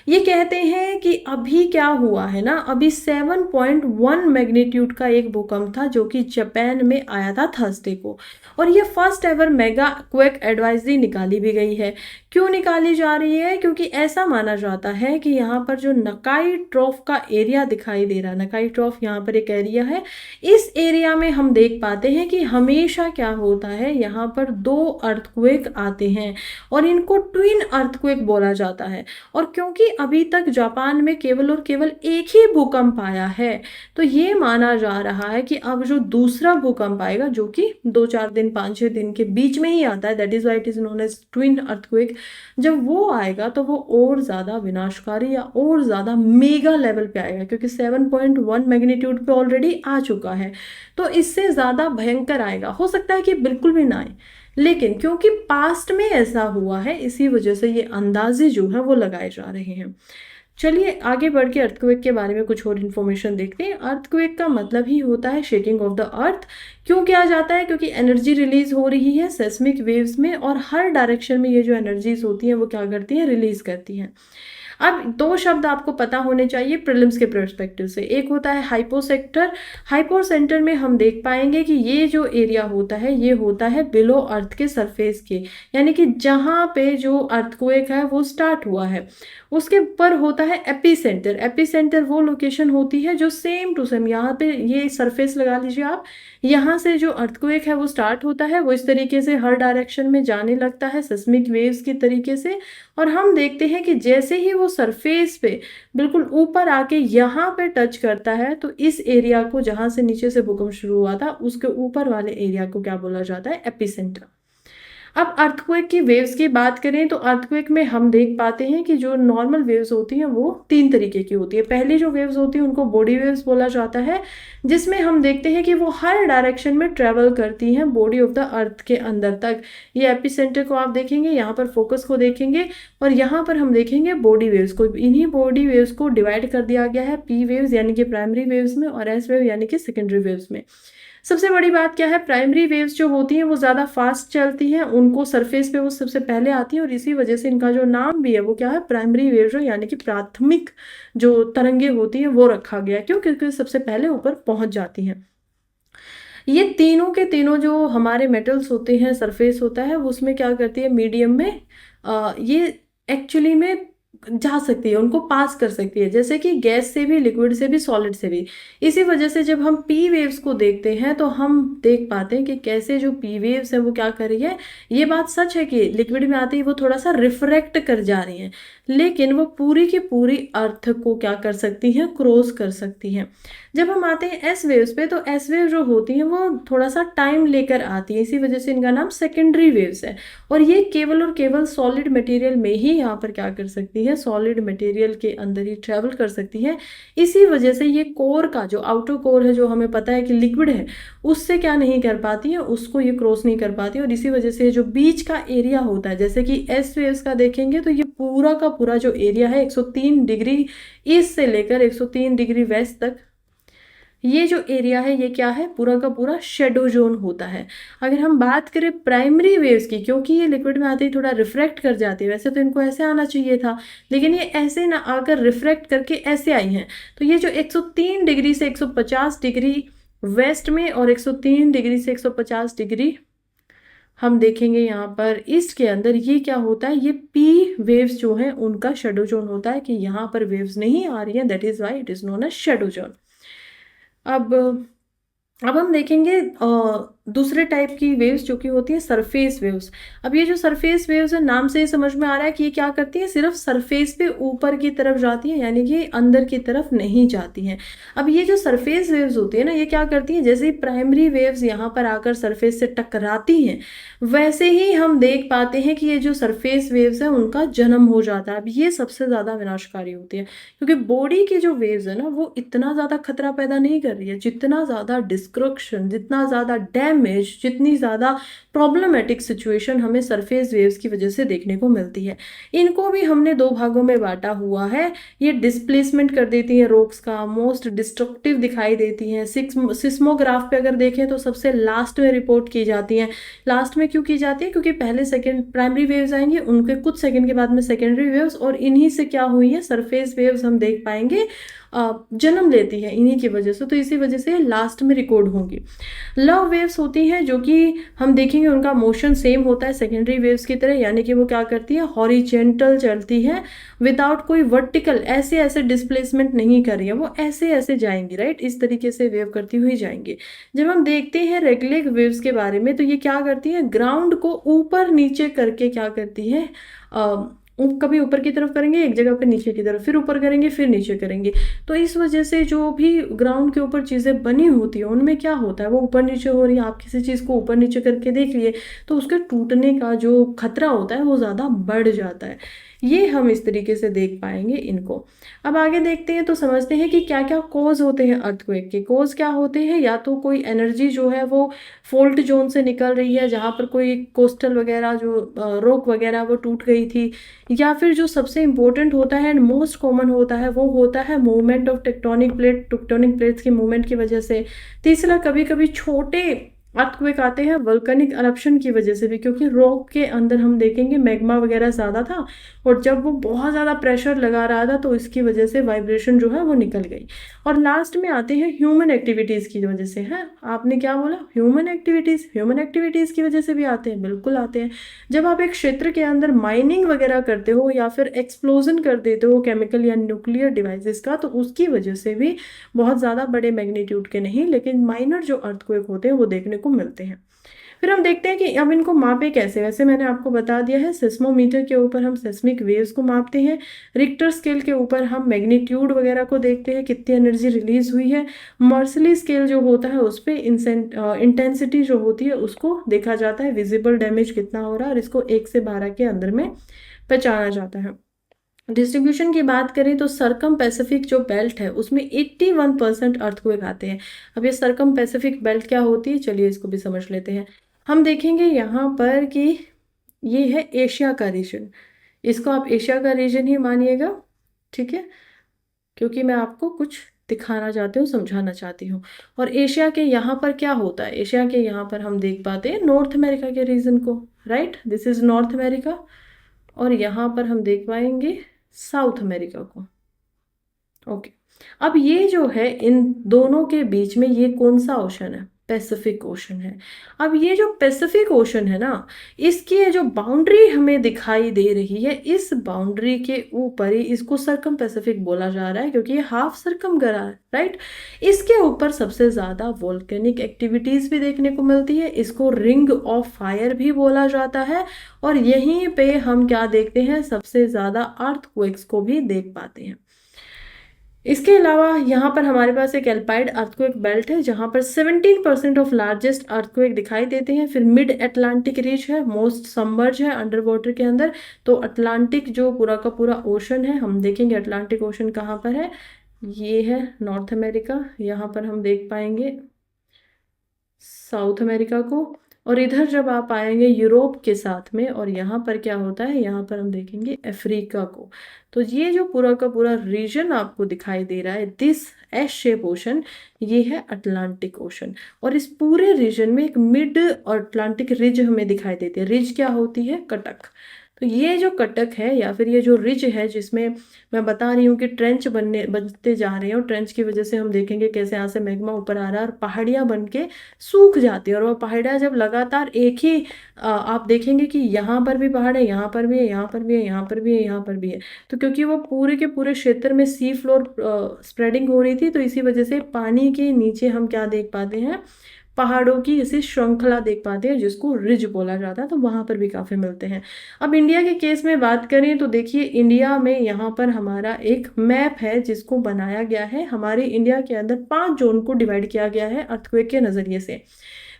ये कहते हैं कि अभी क्या हुआ है ना, अभी 7.1 मैग्नीट्यूड का एक भूकंप था जो कि जापान में आया था थर्सडे को, और ये first ever mega quake advisory निकाली भी गई है। क्यों निकाली जा रही है? क्योंकि ऐसा माना जाता है कि यहाँ पर जो नकाई ट्रॉफ का एरिया दिखाई दे रहा है, नकाई ट्रॉफ यहाँ पर एक एरिया है, इस एरिया में हम देख पाते हैं कि हमेशा क्या होता है, यहाँ पर 2 अर्थक्वेक आते हैं और इनको ट्विन अर्थक्वेक बोला जाता है। और क्योंकि अभी तक जापान में केवल और केवल एक ही भूकंप आया है, तो ये माना जा रहा है कि अब जो दूसरा भूकंप आएगा, जो कि 2-4 दिन 5-6 दिन के बीच में ही आता है, that is why it is known as twin earthquake, जब वो आएगा तो वो और ज़्यादा विनाशकारी या और ज़्यादा मेगा लेवल पे आएगा, क्योंकि 7.1 मैग्नीट्यूड पे ऑलरेडी आ चुका है, तो इससे ज़्यादा भयंकर आएगा। हो सकता है कि बिल्कुल भी ना आए, लेकिन क्योंकि पास्ट में ऐसा हुआ है, इसी वजह से ये अंदाजे जो है वो लगाए जा रहे हैं। चलिए आगे बढ़ के अर्थक्वेक के बारे में कुछ और इन्फॉर्मेशन देखते हैं। अर्थक्वेक का मतलब ही होता है शेकिंग ऑफ द अर्थ। क्यों किया जाता है? क्योंकि एनर्जी रिलीज हो रही है सेस्मिक वेव्स में, और हर डायरेक्शन में ये जो एनर्जीज होती हैं वो क्या करती हैं, रिलीज करती हैं। अब 2 शब्द आपको पता होने चाहिए प्रीलिम्स के पर्सपेक्टिव से। एक होता है हाइपोसेक्टर। हाइपोसेंटर में हम देख पाएंगे कि ये जो एरिया होता है ये होता है बिलो अर्थ के सरफेस के, यानी कि जहाँ पे जो अर्थक्वेक है वो स्टार्ट हुआ है उसके ऊपर होता है एपीसेंटर। एपीसेंटर वो लोकेशन होती है जो सेम टू सेम, यहाँ पे ये सरफेस लगा लीजिए आप, यहाँ से जो अर्थक्वेक है वो स्टार्ट होता है, वो इस तरीके से हर डायरेक्शन में जाने लगता है सिस्मिक वेव्स की तरीके से, और हम देखते हैं कि जैसे ही वो सरफेस पे बिल्कुल ऊपर आके यहाँ पे टच करता है, तो इस एरिया को, जहाँ से नीचे से भूकंप शुरू हुआ था, उसके ऊपर वाले एरिया को क्या बोला जाता है, एपिसेंटर। अब अर्थक्वेक की वेव्स की बात करें तो अर्थक्वेक में हम देख पाते हैं कि जो नॉर्मल वेव्स होती हैं वो 3 तरीके की होती है। पहली जो वेव्स होती है उनको बॉडी वेव्स बोला जाता है, जिसमें हम देखते हैं कि वो हर डायरेक्शन में ट्रेवल करती हैं बॉडी ऑफ द अर्थ के अंदर तक। ये एपिसेंटर को आप देखेंगे, यहाँ पर फोकस को देखेंगे, और यहाँ पर हम देखेंगे बॉडी वेव्स को। इन्हीं बॉडी वेव्स को डिवाइड कर दिया गया है पी वेव्स यानी कि प्राइमरी वेव्स में, और एस वेव यानी कि सेकेंडरी वेव्स में। सबसे बड़ी बात क्या है, प्राइमरी वेव्स जो होती हैं वो ज़्यादा फास्ट चलती हैं, उनको सरफेस पे वो सबसे पहले आती हैं, और इसी वजह से इनका जो नाम भी है वो क्या है, प्राइमरी वेव्स, यानी कि प्राथमिक जो तरंगे होती हैं वो रखा गया। क्यों? क्योंकि सबसे पहले ऊपर पहुंच जाती हैं। ये तीनों के तीनों जो हमारे मेटल्स होते हैं, सरफेस होता है, वो उसमें क्या करती है, मीडियम में ये एक्चुअली में जा सकती है, उनको पास कर सकती है, जैसे कि गैस से भी, लिक्विड से भी, सॉलिड से भी। इसी वजह से जब हम पी वेव्स को देखते हैं तो हम देख पाते हैं कि कैसे जो पी वेव्स है वो क्या कर रही है। ये बात सच है कि लिक्विड में आते ही वो थोड़ा सा रिफ्रैक्ट कर जा रही हैं, लेकिन वो पूरी की पूरी अर्थ को क्या कर सकती हैं, क्रॉस कर सकती हैं। जब हम आते हैं एस वेव्स पे, तो एस वेव जो होती हैं वो थोड़ा सा टाइम लेकर आती है, इसी वजह से इनका नाम सेकेंडरी वेव्स है, और ये केवल और केवल सॉलिड मटेरियल में ही यहाँ पर क्या कर सकती है, सॉलिड मटेरियल के अंदर ही ट्रेवल कर सकती है। इसी वजह से ये कोर का जो आउटर कोर है, जो हमें पता है कि लिक्विड है, उससे क्या नहीं कर पाती है, उसको ये क्रॉस नहीं कर पाती, और इसी वजह से जो बीच का एरिया होता है, जैसे कि एस वेव्स का देखेंगे तो ये पूरा का पूरा जो एरिया है 103 डिग्री ईस्ट से लेकर 103 डिग्री वेस्ट तक, ये जो एरिया है ये क्या है, पूरा का पूरा शेडो जोन होता है। अगर हम बात करें प्राइमरी वेव्स की, क्योंकि ये लिक्विड में आते ही थोड़ा रिफ्रैक्ट कर जाती है, वैसे तो इनको ऐसे आना चाहिए था, लेकिन ये ऐसे ना आकर रिफ्रैक्ट करके ऐसे आई हैं, तो ये जो 103 डिग्री से 150 डिग्री वेस्ट में और 103 डिग्री से 150 डिग्री हम देखेंगे यहाँ पर ईस्ट के अंदर, ये क्या होता है, ये पी वेव्स जो हैं उनका शेडो जोन होता है, कि यहाँ पर वेव्स नहीं आ रही हैं, that is why it is known as shadow zone. अब हम देखेंगे दूसरे टाइप की वेव्स जो कि होती है सरफेस वेव्स। अब ये जो सरफेस वेव्स है, नाम से ही समझ में आ रहा है कि ये क्या करती है, सिर्फ सरफेस पे ऊपर की तरफ जाती है, यानी कि अंदर की तरफ नहीं जाती हैं। अब ये जो सरफेस वेव्स होती है ना, ये क्या करती है, जैसे प्राइमरी वेव्स यहाँ पर आकर सरफेस से टकराती हैं, वैसे ही हम देख पाते हैं कि ये जो सरफेस वेव्स है उनका जन्म हो जाता है। अब ये सबसे ज़्यादा विनाशकारी होती है, क्योंकि बॉडी की जो वेव्स है ना, वो इतना ज़्यादा खतरा पैदा नहीं कर रही है, जितना ज़्यादा डिस्ट्रक्शन, जितना ज़्यादा डैमेज, जितनी ज़्यादा प्रॉब्लमेटिक सिचुएशन हमें सरफेस वेव्स की वजह से देखने को मिलती है। इनको भी हमने दो भागों में बांटा हुआ है। ये डिस्प्लेसमेंट कर देती हैं रॉक्स का, मोस्ट डिस्ट्रक्टिव दिखाई देती हैं। सिस्मोग्राफ पे अगर देखें तो सबसे लास्ट में रिपोर्ट की जाती हैं। लास्ट में क्यों की जाती है, क्योंकि पहले सेकेंड प्राइमरी वेव्स आएंगे, उनके कुछ सेकंड के बाद में सेकेंडरी वेव्स, और इन्हीं से क्या हुई है, सरफेस वेव्स हम देख पाएंगे जन्म लेती है इन्हीं की वजह से, तो इसी वजह से लास्ट में रिकॉर्ड होंगी। लव वेव्स होती हैं जो कि हम देखेंगे उनका मोशन सेम होता है सेकेंडरी वेव्स की तरह, यानी कि वो क्या करती है, हॉरिजेंटल चलती है, विदाउट कोई वर्टिकल ऐसे ऐसे डिस्प्लेसमेंट नहीं कर रही है, वो ऐसे ऐसे जाएंगी, राइट, इस तरीके से वेव करती हुई जाएंगी। जब हम देखते हैं रेगुलर वेव्स के बारे में, तो ये क्या करती है, ग्राउंड को ऊपर नीचे करके क्या करती है, कभी ऊपर की तरफ करेंगे एक जगह पे, नीचे की तरफ, फिर ऊपर करेंगे, फिर नीचे करेंगे। तो इस वजह से जो भी ग्राउंड के ऊपर चीज़ें बनी होती है उनमें क्या होता है, वो ऊपर नीचे हो रही है। आप किसी चीज़ को ऊपर नीचे करके देख लिए तो उसके टूटने का जो खतरा होता है वो ज़्यादा बढ़ जाता है। ये हम इस तरीके से देख पाएंगे इनको। अब आगे देखते हैं तो समझते हैं कि क्या क्या कॉज होते हैं अर्थक्वेक के। कॉज क्या होते हैं, या तो कोई एनर्जी जो है वो फॉल्ट जोन से निकल रही है, जहाँ पर कोई कोस्टल वगैरह जो रॉक वगैरह वो टूट गई थी, या फिर जो सबसे इम्पोर्टेंट होता है एंड मोस्ट कॉमन होता है वो होता है मूवमेंट ऑफ टेक्टोनिक प्लेट्स की मूवमेंट की वजह से। तीसरा, कभी कभी छोटे अर्थक्वेक आते हैं वल्कनिक अरप्शन की वजह से भी, क्योंकि रॉक के अंदर हम देखेंगे मैग्मा वगैरह ज़्यादा था, और जब वो बहुत ज़्यादा प्रेशर लगा रहा था तो इसकी वजह से वाइब्रेशन जो है वो निकल गई। और लास्ट में आते हैं ह्यूमन एक्टिविटीज़ की वजह से। है, आपने क्या बोला, ह्यूमन एक्टिविटीज़ की वजह से भी आते हैं, बिल्कुल आते हैं। जब आप एक क्षेत्र के अंदर माइनिंग वगैरह करते हो या फिर एक्सप्लोजन कर देते हो केमिकल या न्यूक्लियर डिवाइसेस का, तो उसकी वजह से भी बहुत ज़्यादा बड़े मैग्नीट्यूड के नहीं लेकिन माइनर जो अर्थक्वेक होते हैं वो देखने को मिलते हैं। फिर हम देखते हैं कि अब इनको मापे कैसे। वैसे मैंने आपको बता दिया है, सिस्मोमीटर के ऊपर हम सेस्मिक वेव्स को मापते हैं, रिक्टर स्केल के ऊपर हम मैग्नीट्यूड वगैरह को देखते हैं, कितनी एनर्जी रिलीज हुई है, मर्सली स्केल जो होता है उस पर इंटेंसिटी जो होती है उसको देखा जाता है, विजिबल डैमेज कितना हो रहा है, और इसको 1 से 12 के अंदर में पहचाना जाता है। डिस्ट्रीब्यूशन की बात करें तो सरकम पैसिफिक जो बेल्ट है उसमें 81% अर्थक्वेक आते हैं। अब ये सरकम पैसिफिक बेल्ट क्या होती है, चलिए इसको भी समझ लेते हैं। हम देखेंगे यहाँ पर कि ये है एशिया का रीजन, इसको आप एशिया का रीजन ही मानिएगा, ठीक है, क्योंकि मैं आपको कुछ दिखाना चाहती हूँ, समझाना चाहती हूँ। और एशिया के यहाँ पर क्या होता है, एशिया के यहाँ पर हम देख पाते हैं नॉर्थ अमेरिका के रीजन को, right, this is north America, और यहाँ पर हम देख पाएंगे साउथ अमेरिका को। ओके, अब ये जो है इन दोनों के बीच में ये कौन सा ओशन है, पैसिफिक ओशन है। अब ये जो पैसिफिक ओशन है ना, इसकी ये जो बाउंड्री हमें दिखाई दे रही है, इस बाउंड्री के ऊपर ही इसको सर्कम पैसिफिक बोला जा रहा है, क्योंकि ये हाफ सर्कम करा है, राइट। इसके ऊपर सबसे ज्यादा वोल्केनिक एक्टिविटीज भी देखने को मिलती है, इसको रिंग ऑफ फायर भी बोला जाता है, और यहीं पे हम क्या देखते हैं, सबसे ज्यादा अर्थक्वेक्स को भी देख पाते हैं। इसके अलावा यहाँ पर हमारे पास एक एल्पाइड अर्थक्वेक बेल्ट है जहाँ पर 17% ऑफ लार्जेस्ट अर्थक्वेक दिखाई देते हैं। फिर मिड अटलांटिक रीच है, मोस्ट सबमर्ज है अंडर वाटर के अंदर। तो अटलांटिक जो पूरा का पूरा ओशन है, हम देखेंगे अटलांटिक ओशन कहाँ पर है, ये है नॉर्थ अमेरिका, यहाँ पर हम देख पाएंगे साउथ अमेरिका को, और इधर जब आप आएंगे यूरोप के साथ में, और यहाँ पर क्या होता है, यहाँ पर हम देखेंगे अफ्रीका को। तो ये जो पूरा का पूरा रीजन आपको दिखाई दे रहा है, दिस एस शेप ओशन, ये है अटलांटिक ओशन। और इस पूरे रीजन में एक मिड और अटलांटिक रिज हमें दिखाई देती है। रिज क्या होती है, कटक। तो ये जो कटक है या फिर ये जो रिज है, जिसमें मैं बता रही हूँ कि ट्रेंच बनते जा रहे हैं, और ट्रेंच की वजह से हम देखेंगे कैसे यहाँ से मैग्मा ऊपर आ रहा है और पहाड़ियाँ बन के सूख जाती है। और वो पहाड़ियाँ जब लगातार एक ही आप देखेंगे कि यहाँ पर भी पहाड़ है, यहाँ पर भी है, यहाँ पर भी है, यहाँ पर भी है, यहाँ पर भी है। तो क्योंकि वो पूरे के पूरे क्षेत्र में सी फ्लोर स्प्रेडिंग हो रही थी, तो इसी वजह से पानी के नीचे हम क्या देख पाते हैं, पहाड़ों की इसी श्रृंखला देख पाते हैं जिसको रिज बोला जाता है, तो वहाँ पर भी काफ़ी मिलते हैं। अब इंडिया के केस में बात करें तो देखिए इंडिया में यहाँ पर हमारा एक मैप है जिसको बनाया गया है। हमारे इंडिया के अंदर 5 जोन को डिवाइड किया गया है अर्थक्वेक के नज़रिए से।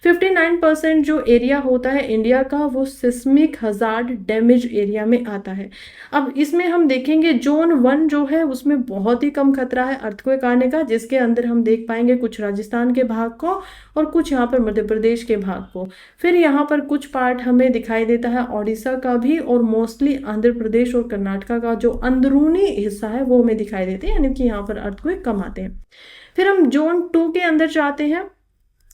59% जो एरिया होता है इंडिया का वो सिस्मिक हजार्ड डैमेज एरिया में आता है। अब इसमें हम देखेंगे जोन 1 जो है उसमें बहुत ही कम खतरा है अर्थक्वेक आने का, जिसके अंदर हम देख पाएंगे कुछ राजस्थान के भाग को और कुछ यहाँ पर मध्य प्रदेश के भाग को। फिर यहाँ पर कुछ पार्ट हमें दिखाई देता है ओडिशा का भी, और मोस्टली आंध्र प्रदेश और कर्नाटका का जो अंदरूनी हिस्सा है वो हमें दिखाई देते हैं, यानी कि यहाँ पर अर्थक्वेक कम आते हैं। फिर हम जोन 2 के अंदर जाते हैं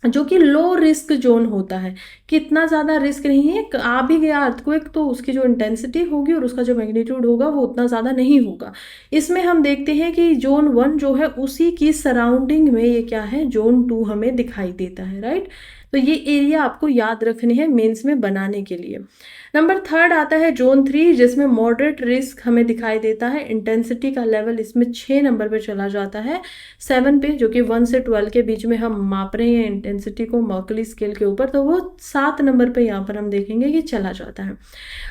जो कि लो रिस्क जोन होता है, कितना ज़्यादा रिस्क नहीं है, आ भी गया अर्थक्वेक तो उसकी जो इंटेंसिटी होगी और उसका जो मैग्नीट्यूड होगा वो उतना ज़्यादा नहीं होगा। इसमें हम देखते हैं कि जोन 1 जो है उसी की सराउंडिंग में ये क्या है, जोन 2 हमें दिखाई देता है, राइट। तो ये एरिया आपको याद रखने हैं मेंस में बनाने के लिए। नंबर 3 आता है जोन 3 जिसमें मॉडरेट रिस्क हमें दिखाई देता है। इंटेंसिटी का लेवल इसमें 6 नंबर पे चला जाता है, 7 पे, जो कि 1 से 12 के बीच में हम माप रहे हैं इंटेंसिटी को मर्कली स्केल के ऊपर, तो वो 7 नंबर पे यहाँ पर हम देखेंगे कि चला जाता है।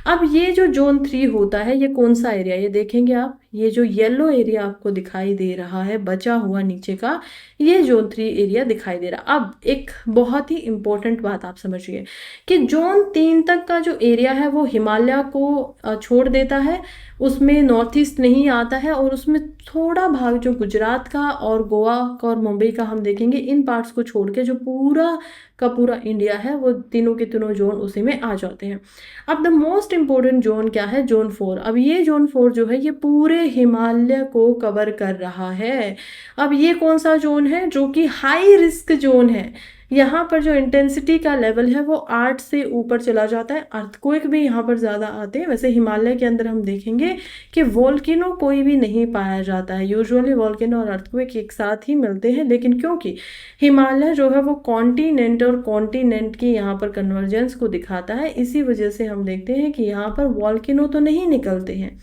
अब ये जो जोन 3 होता है ये कौन सा एरिया, ये देखेंगे आप, ये जो येलो एरिया आपको दिखाई दे रहा है बचा हुआ नीचे का, ये जोन 3 एरिया दिखाई दे रहा। अब एक बहुत ही इंपॉर्टेंट बात आप समझिए कि जोन 3 तक का जो एरिया है वो हिमालय को छोड़ देता है, उसमें नॉर्थ ईस्ट नहीं आता है, और उसमें थोड़ा भाग जो गुजरात का और गोवा का और मुंबई का हम देखेंगे, इन पार्ट्स को छोड़ के जो पूरा का पूरा इंडिया है वो तीनों के तीनों जोन उसी में आ जाते हैं। अब द मोस्ट इम्पोर्टेंट जोन क्या है, जोन 4। अब ये जोन 4 जो है ये पूरे हिमालय को कवर कर रहा है। अब ये कौन सा जोन है, जो कि हाई रिस्क जोन है। यहाँ पर जो इंटेंसिटी का लेवल है वो 8 से ऊपर चला जाता है, अर्थक्वेक भी यहाँ पर ज़्यादा आते हैं। वैसे हिमालय के अंदर हम देखेंगे कि वोल्केनो कोई भी नहीं पाया जाता है, यूजुअली वोल्केनो और अर्थक्वेक एक साथ ही मिलते हैं, लेकिन क्योंकि हिमालय जो है वो कॉन्टिनेंट और कॉन्टिनेंट की यहाँ पर कन्वर्जेंस को दिखाता है, इसी वजह से हम देखते हैं कि यहाँ पर वोल्केनो तो नहीं निकलते हैं,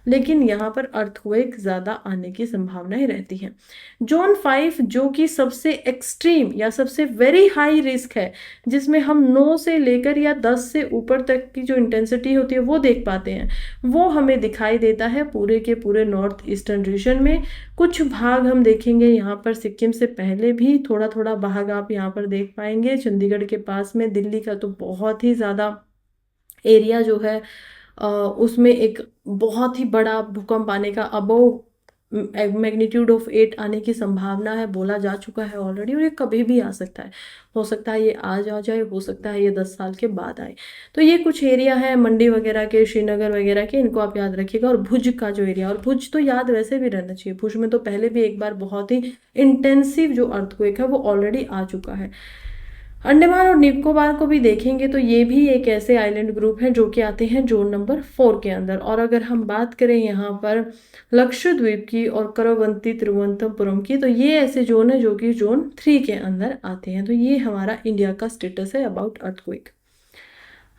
लेकिन यहाँ पर अर्थक्वेक ज़्यादा आने की संभावनाएं रहती हैं। जोन 5 जो कि सबसे एक्सट्रीम या सबसे वेरी हाई रिस्क है, जिसमें हम 9 से लेकर या 10 से ऊपर तक की जो इंटेंसिटी होती है वो देख पाते हैं, वो हमें दिखाई देता है पूरे के पूरे नॉर्थ ईस्टर्न रीजन में। कुछ भाग हम देखेंगे यहाँ पर सिक्किम से पहले भी थोड़ा थोड़ा भाग आप यहाँ पर देख पाएंगे, चंडीगढ़ के पास में, दिल्ली का तो बहुत ही ज़्यादा एरिया जो है उसमें एक बहुत ही बड़ा भूकंप आने का, अबव मैग्नीट्यूड ऑफ 8 आने की संभावना है, बोला जा चुका है ऑलरेडी, और ये कभी भी आ सकता है। हो सकता है ये आज आ जाए, हो सकता है ये 10 साल के बाद आए। तो ये कुछ एरिया है मंडी वगैरह के, श्रीनगर वगैरह के, इनको आप याद रखिएगा। और भुज का जो एरिया, और भुज तो याद वैसे भी रहना चाहिए, भुज में तो पहले भी एक बार बहुत ही इंटेंसिव जो अर्थक्वेक है वो ऑलरेडी आ चुका है। अंडमान और निकोबार को भी देखेंगे तो ये भी एक ऐसे आइलैंड ग्रुप हैं जो कि आते हैं जोन नंबर 4 के अंदर। और अगर हम बात करें यहाँ पर लक्षद्वीप की और करवंती तिरुवनंतपुरम की, तो ये ऐसे जोन है जो कि जोन 3 के अंदर आते हैं। तो ये हमारा इंडिया का स्टेटस है अबाउट अर्थक्वेक।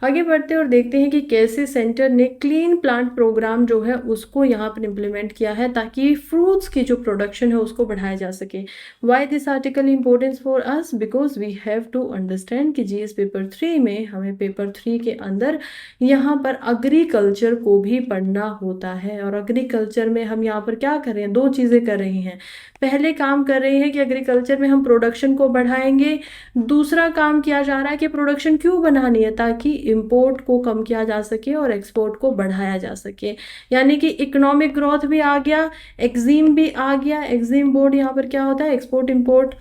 आगे बढ़ते हैं और देखते हैं कि कैसे सेंटर ने क्लीन प्लांट प्रोग्राम जो है उसको यहाँ पर इम्प्लीमेंट किया है ताकि फ्रूट्स की जो प्रोडक्शन है उसको बढ़ाया जा सके। Why this article importance for us, because we have to understand कि जीएस पेपर 3 में हमें पेपर 3 के अंदर यहाँ पर एग्रीकल्चर को भी पढ़ना होता है। और एग्रीकल्चर में हम यहाँ पर क्या कर रहे हैं, 2 चीज़ें कर रहे हैं। पहले काम कर रहे हैं कि एग्रीकल्चर में हम प्रोडक्शन को बढ़ाएंगे, दूसरा काम किया जा रहा है कि प्रोडक्शन क्यों बनानी है, ताकि इंपोर्ट को कम किया जा सके और एक्सपोर्ट को बढ़ाया जा सके। यानी कि इकोनॉमिक ग्रोथ भी आ गया, एक्जिम भी आ गया। एक्जिम बोर्ड यहाँ पर क्या होता है, एक्सपोर्ट इंपोर्ट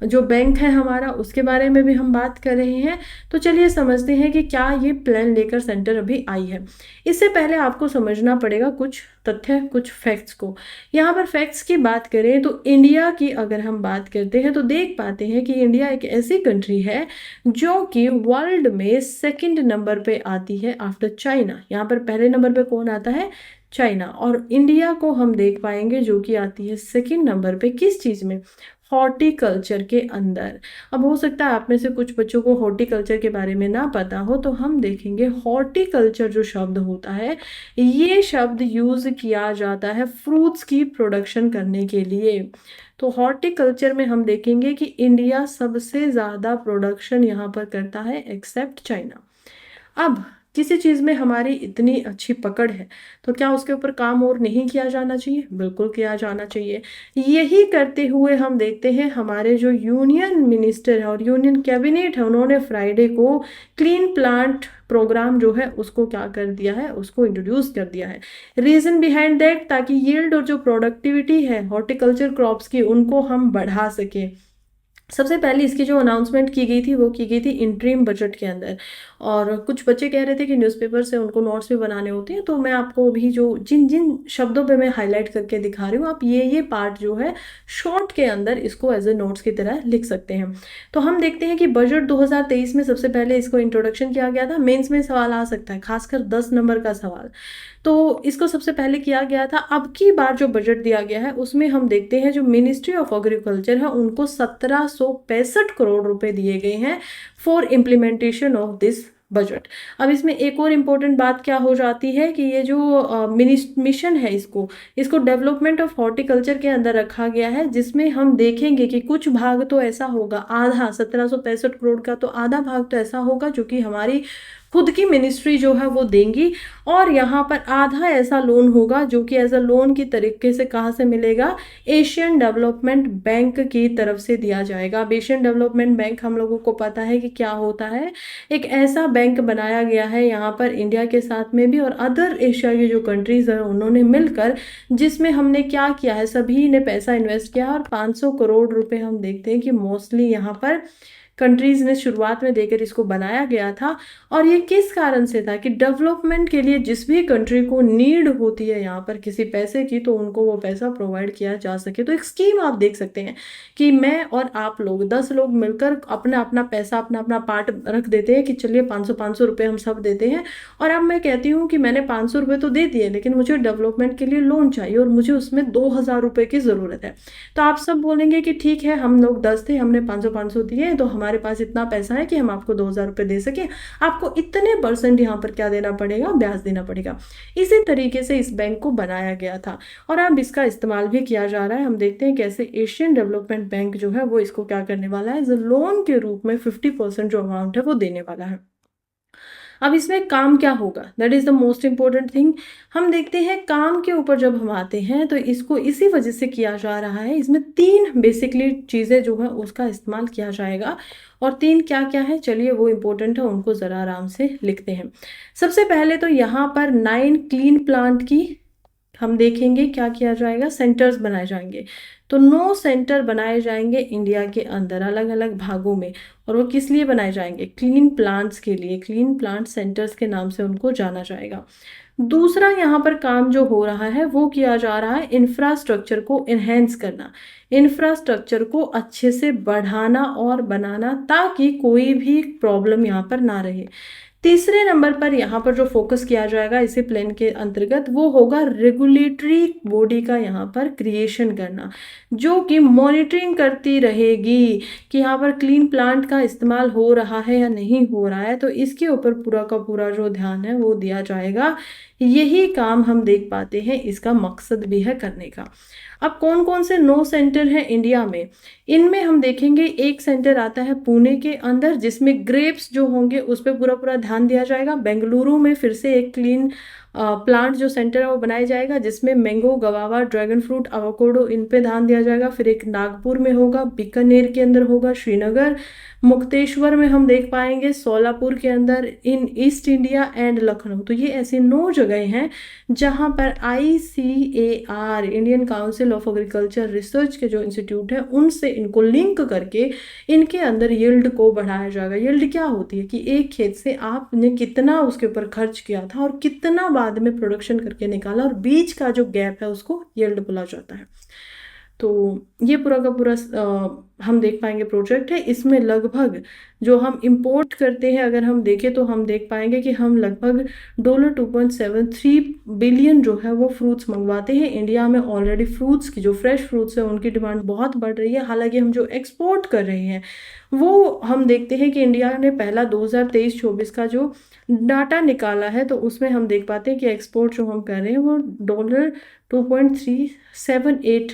जो बैंक है हमारा, उसके बारे में भी हम बात कर रहे हैं। तो चलिए समझते हैं कि क्या ये प्लान लेकर सेंटर अभी आई है। इससे पहले आपको समझना पड़ेगा कुछ तथ्य, कुछ फैक्ट्स को। यहाँ पर फैक्ट्स की बात करें तो इंडिया की अगर हम बात करते हैं तो देख पाते हैं कि इंडिया एक ऐसी कंट्री है जो कि वर्ल्ड में 2nd नंबर पे आती है आफ्टर चाइना। यहाँ पर पहले नंबर पे कौन आता है, चाइना, और इंडिया को हम देख पाएंगे जो कि आती है 2nd नंबर पे। किस चीज़ में, हॉर्टिकल्चर के अंदर। अब हो सकता है आप में से कुछ बच्चों को हॉर्टिकल्चर के बारे में ना पता हो, तो हम देखेंगे हॉर्टिकल्चर जो शब्द होता है, ये शब्द यूज किया जाता है फ्रूट्स की प्रोडक्शन करने के लिए। तो हॉर्टिकल्चर में हम देखेंगे कि इंडिया सबसे ज़्यादा प्रोडक्शन यहाँ पर करता है एक्सेप्ट चाइना। अब किसी चीज़ में हमारी इतनी अच्छी पकड़ है तो क्या उसके ऊपर काम और नहीं किया जाना चाहिए? बिल्कुल किया जाना चाहिए। यही करते हुए हम देखते हैं हमारे जो यूनियन मिनिस्टर है और यूनियन कैबिनेट है, उन्होंने फ्राइडे को क्लीन प्लांट प्रोग्राम जो है उसको क्या कर दिया है, उसको इंट्रोड्यूस कर दिया है। रीजन बिहाइंड दैट, ताकि यील्ड और जो प्रोडक्टिविटी है हॉर्टिकल्चर क्रॉप्स की उनको हम बढ़ा सके। सबसे पहले इसकी जो अनाउंसमेंट की गई थी वो की गई थी इंटरिम बजट के अंदर, और कुछ बच्चे कह रहे थे कि न्यूज़पेपर से उनको नोट्स भी बनाने होते हैं, तो मैं आपको अभी जो जिन जिन शब्दों पे मैं हाईलाइट करके दिखा रही हूँ, आप ये पार्ट जो है शॉर्ट के अंदर इसको एज ए नोट्स की तरह लिख सकते हैं। तो हम देखते हैं कि बजट 2023 में सबसे पहले इसको इंट्रोडक्शन किया गया था। मेंस में सवाल आ सकता है, खासकर 10 नंबर का सवाल, तो इसको सबसे पहले किया गया था। अब की बार जो बजट दिया गया है उसमें हम देखते हैं जो मिनिस्ट्री ऑफ एग्रीकल्चर है उनको 1765 करोड़ रुपए दिए गए हैं for implementation of this budget. अब इसमें एक और इम्पोर्टेंट बात क्या हो जाती है कि ये जो मिशन है इसको डेवलपमेंट ऑफ हॉर्टिकल्चर के अंदर रखा गया है, जिसमें हम देखेंगे कि कुछ भाग तो ऐसा होगा, आधा 1765 करोड़ का तो आधा भाग तो ऐसा होगा जो कि हमारी खुद की मिनिस्ट्री जो है वो देंगी, और यहाँ पर आधा ऐसा लोन होगा जो कि एज अ लोन की तरीके से कहाँ से मिलेगा, एशियन डेवलपमेंट बैंक की तरफ से दिया जाएगा। अब एशियन डेवलपमेंट बैंक हम लोगों को पता है कि क्या होता है, एक ऐसा बैंक बनाया गया है यहाँ पर इंडिया के साथ में भी और अदर एशिया की जो कंट्रीज है उन्होंने मिलकर, जिसमें हमने क्या किया है, सभी ने पैसा इन्वेस्ट किया और 500 करोड़ रुपए हम देखते हैं कि मोस्टली यहाँ पर कंट्रीज ने शुरुआत में देकर इसको बनाया गया था। और ये किस कारण से था कि डेवलपमेंट के लिए जिस भी कंट्री को नीड होती है यहाँ पर किसी पैसे की, तो उनको वो पैसा प्रोवाइड किया जा सके। तो एक स्कीम आप देख सकते हैं कि मैं और आप लोग 10 लोग मिलकर अपना अपना पैसा अपना अपना पार्ट रख देते हैं कि चलिए 500 रुपये हम सब देते हैं, और अब मैं कहती हूँ कि मैंने 500 रुपये तो दे दिए लेकिन मुझे डेवलपमेंट के लिए लोन चाहिए और मुझे उसमें 2000 रुपये की ज़रूरत है। तो आप सब बोलेंगे कि ठीक है, हम लोग 10 थे, हमने 500 दिए, तो हमारे पास इतना पैसा है कि हम आपको 2000 रुपये दे सके, आपको इतने % यहाँ पर क्या देना पड़ेगा, ब्याज देना पड़ेगा। इसी तरीके से इस बैंक को बनाया गया था और अब इसका इस्तेमाल भी किया जा रहा है। हम देखते हैं कैसे एशियन डेवलपमेंट बैंक जो है वो इसको क्या करने वाला है, लोन के रूप में 50% जो अमाउंट है वो देने वाला है। अब इसमें काम क्या होगा, that is the most important thing. हम देखते हैं काम के ऊपर जब हम आते हैं तो इसको इसी वजह से किया जा रहा है, इसमें 3 बेसिकली चीज़ें जो है उसका इस्तेमाल किया जाएगा, और 3 क्या क्या है, चलिए वो इम्पोर्टेंट है, उनको ज़रा आराम से लिखते हैं। सबसे पहले तो यहाँ पर 9 क्लीन प्लांट की हम देखेंगे क्या किया जाएगा, सेंटर्स बनाए जाएंगे। तो 9 सेंटर बनाए जाएंगे इंडिया के अंदर अलग अलग भागों में, और वो किस लिए बनाए जाएंगे, क्लीन प्लांट्स के लिए, क्लीन प्लांट सेंटर्स के नाम से उनको जाना जाएगा। दूसरा यहाँ पर काम जो हो रहा है वो किया जा रहा है इंफ्रास्ट्रक्चर को इन्हेंस करना, इंफ्रास्ट्रक्चर को अच्छे से बढ़ाना और बनाना ताकि कोई भी प्रॉब्लम यहाँ पर ना रहे। तीसरे नंबर पर यहाँ पर जो फोकस किया जाएगा इसी प्लान के अंतर्गत वो होगा रेगुलेटरी बॉडी का यहाँ पर क्रिएशन करना, जो कि मॉनिटरिंग करती रहेगी कि यहाँ पर क्लीन प्लांट का इस्तेमाल हो रहा है या नहीं हो रहा है, तो इसके ऊपर पूरा का पूरा जो ध्यान है वो दिया जाएगा। यही काम हम देख पाते हैं, इसका मकसद भी है करने का। अब कौन कौन से 9 सेंटर हैं इंडिया में, इनमें हम देखेंगे एक सेंटर आता है पुणे के अंदर जिसमें ग्रेप्स जो होंगे उस पर पूरा पूरा ध्यान दिया जाएगा। बेंगलुरु में फिर से एक क्लीन प्लांट जो सेंटर है वो बनाया जाएगा जिसमें mango, guava, dragon fruit, avocado इन पे ध्यान दिया जाएगा। फिर एक नागपुर में होगा, बीकानेर के अंदर होगा, श्रीनगर, मुक्तेश्वर में हम देख पाएंगे, सोलापुर के अंदर, इन ईस्ट इंडिया एंड लखनऊ। तो ये ऐसी 9 जगह हैं जहां पर ICAR, Indian council of agriculture research के जो इंस्टीट्यूट है उनसे इनको लिंक करके इनके अंदर यील्ड को बढ़ाया जाएगा। यील्ड क्या होती है कि एक खेत से आपने कितना उसके ऊपर खर्च किया था और कितना बाद में प्रोडक्शन करके निकाला, और बीच का जो गैप है उसको यील्ड बोला जाता है। तो ये पूरा का पूरा हम देख पाएंगे प्रोजेक्ट है। इसमें लगभग जो हम इंपोर्ट करते हैं अगर हम देखें तो हम देख पाएंगे कि हम लगभग $2.73 बिलियन जो है वो फ्रूट्स मंगवाते हैं। इंडिया में ऑलरेडी फ्रूट्स की जो फ्रेश फ्रूट्स है उनकी डिमांड बहुत बढ़ रही है। हालांकि हम जो एक्सपोर्ट कर रहे हैं वो हम देखते हैं कि इंडिया ने पहला 2023-24 का जो डाटा निकाला है तो उसमें हम देख पाते हैं कि एक्सपोर्ट जो हम कर रहे हैं वो $2.378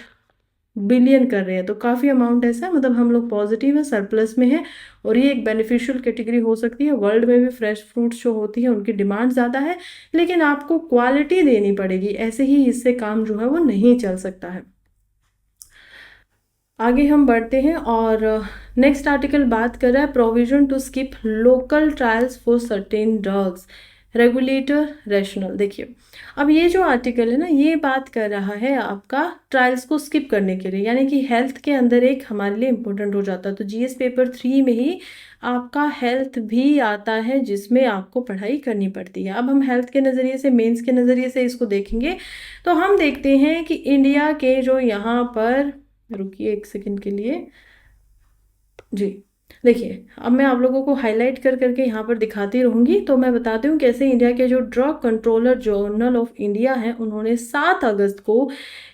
बिलियन कर रहे हैं। तो काफ़ी अमाउंट ऐसा है, मतलब हम लोग पॉजिटिव है, सरप्लस में है। और ये एक बेनिफिशियल कैटेगरी हो सकती है। वर्ल्ड में भी फ्रेश फ्रूट्स जो होती है उनकी डिमांड ज़्यादा है, लेकिन आपको क्वालिटी देनी पड़ेगी, ऐसे ही इससे काम जो है वो नहीं चल सकता है। आगे हम बढ़ते हैं और नेक्स्ट आर्टिकल बात कर रहा है provision to skip local trials for certain drugs, regulator rational. देखिए अब ये जो आर्टिकल है ना ये बात कर रहा है आपका ट्रायल्स को स्किप करने के लिए, यानी कि हेल्थ के अंदर एक हमारे लिए इम्पोर्टेंट हो जाता है। तो जीएस पेपर 3 में ही आपका हेल्थ भी आता है जिसमें आपको पढ़ाई करनी पड़ती है। अब हम हेल्थ के नज़रिए से, मेंस के नज़रिए से इसको देखेंगे तो हम देखते हैं कि इंडिया के जो यहाँ पर, रुकिए एक सेकंड के लिए जी, देखिए अब मैं आप लोगों को हाईलाइट कर करके यहाँ पर दिखाती रहूँगी। तो मैं बताती हूँ कैसे इंडिया के जो drug controller journal of India है उन्होंने 7 अगस्त को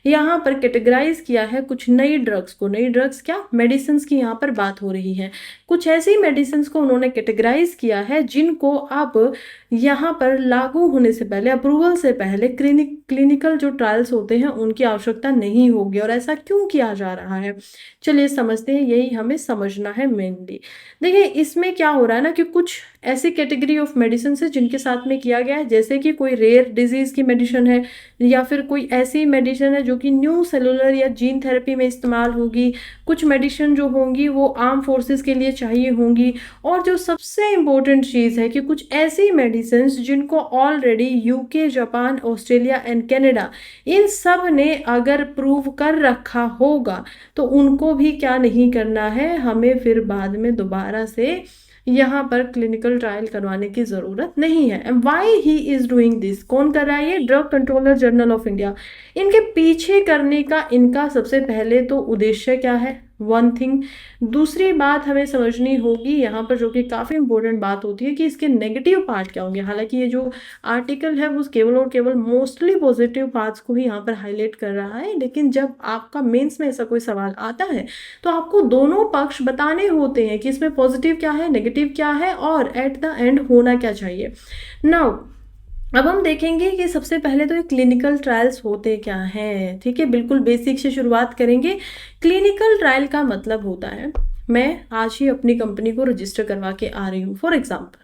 यहाँ पर कैटेगराइज किया है कुछ नई ड्रग्स को। नई ड्रग्स क्या, मेडिसिन की यहाँ पर बात हो रही है। कुछ ऐसी मेडिसिन को उन्होंने कैटेगराइज किया है जिनको अब यहाँ पर लागू होने से पहले, अप्रूवल से पहले क्लिनिकल जो ट्रायल्स होते हैं उनकी आवश्यकता नहीं होगी। और ऐसा क्यों किया जा रहा है, चलिए समझते हैं, यही हमें समझना है मेनली। देखिए इसमें क्या हो रहा है ना कि कुछ ऐसी कैटेगरी ऑफ मेडिसिन है जिनके साथ में किया गया है, जैसे कि कोई रेयर डिजीज की मेडिसिन है या फिर कोई ऐसी मेडिसिन है जो कि न्यू सेलुलर या जीन थेरेपी में इस्तेमाल होगी। कुछ मेडिसिन जो होंगी वो आर्म फोर्सेस के लिए चाहिए होंगी। और जो सबसे इम्पोर्टेंट चीज़ है कि कुछ ऐसी मेडिसिन जिनको already UK, Japan, Australia and Canada इन सब ने अगर प्रूव कर रखा होगा तो उनको भी क्या नहीं करना है, हमें फिर बाद में दोबारा से यहाँ पर क्लिनिकल ट्रायल करवाने की ज़रूरत नहीं है। And why he is doing this, कौन कर रहा है ये, drug controller journal of India. इनके पीछे करने का इनका सबसे पहले तो उद्देश्य क्या है, वन थिंग। दूसरी बात हमें समझनी होगी यहाँ पर जो कि काफ़ी इंपॉर्टेंट बात होती है कि इसके नेगेटिव पार्ट क्या होंगे। हालांकि ये जो आर्टिकल है वो केवल और केवल मोस्टली पॉजिटिव पार्ट्स को ही यहाँ पर हाईलाइट कर रहा है, लेकिन जब आपका मेंस में ऐसा कोई सवाल आता है तो आपको दोनों पक्ष बताने होते हैं कि इसमें पॉजिटिव क्या है, नेगेटिव क्या है और एट द एंड होना क्या चाहिए। नाउ अब हम देखेंगे कि सबसे पहले तो ये क्लिनिकल ट्रायल्स होते क्या हैं। ठीक है, बिल्कुल बेसिक से शुरुआत करेंगे। क्लिनिकल ट्रायल का मतलब होता है, मैं आज ही अपनी कंपनी को रजिस्टर करवा के आ रही हूँ। फॉर एग्जाम्पल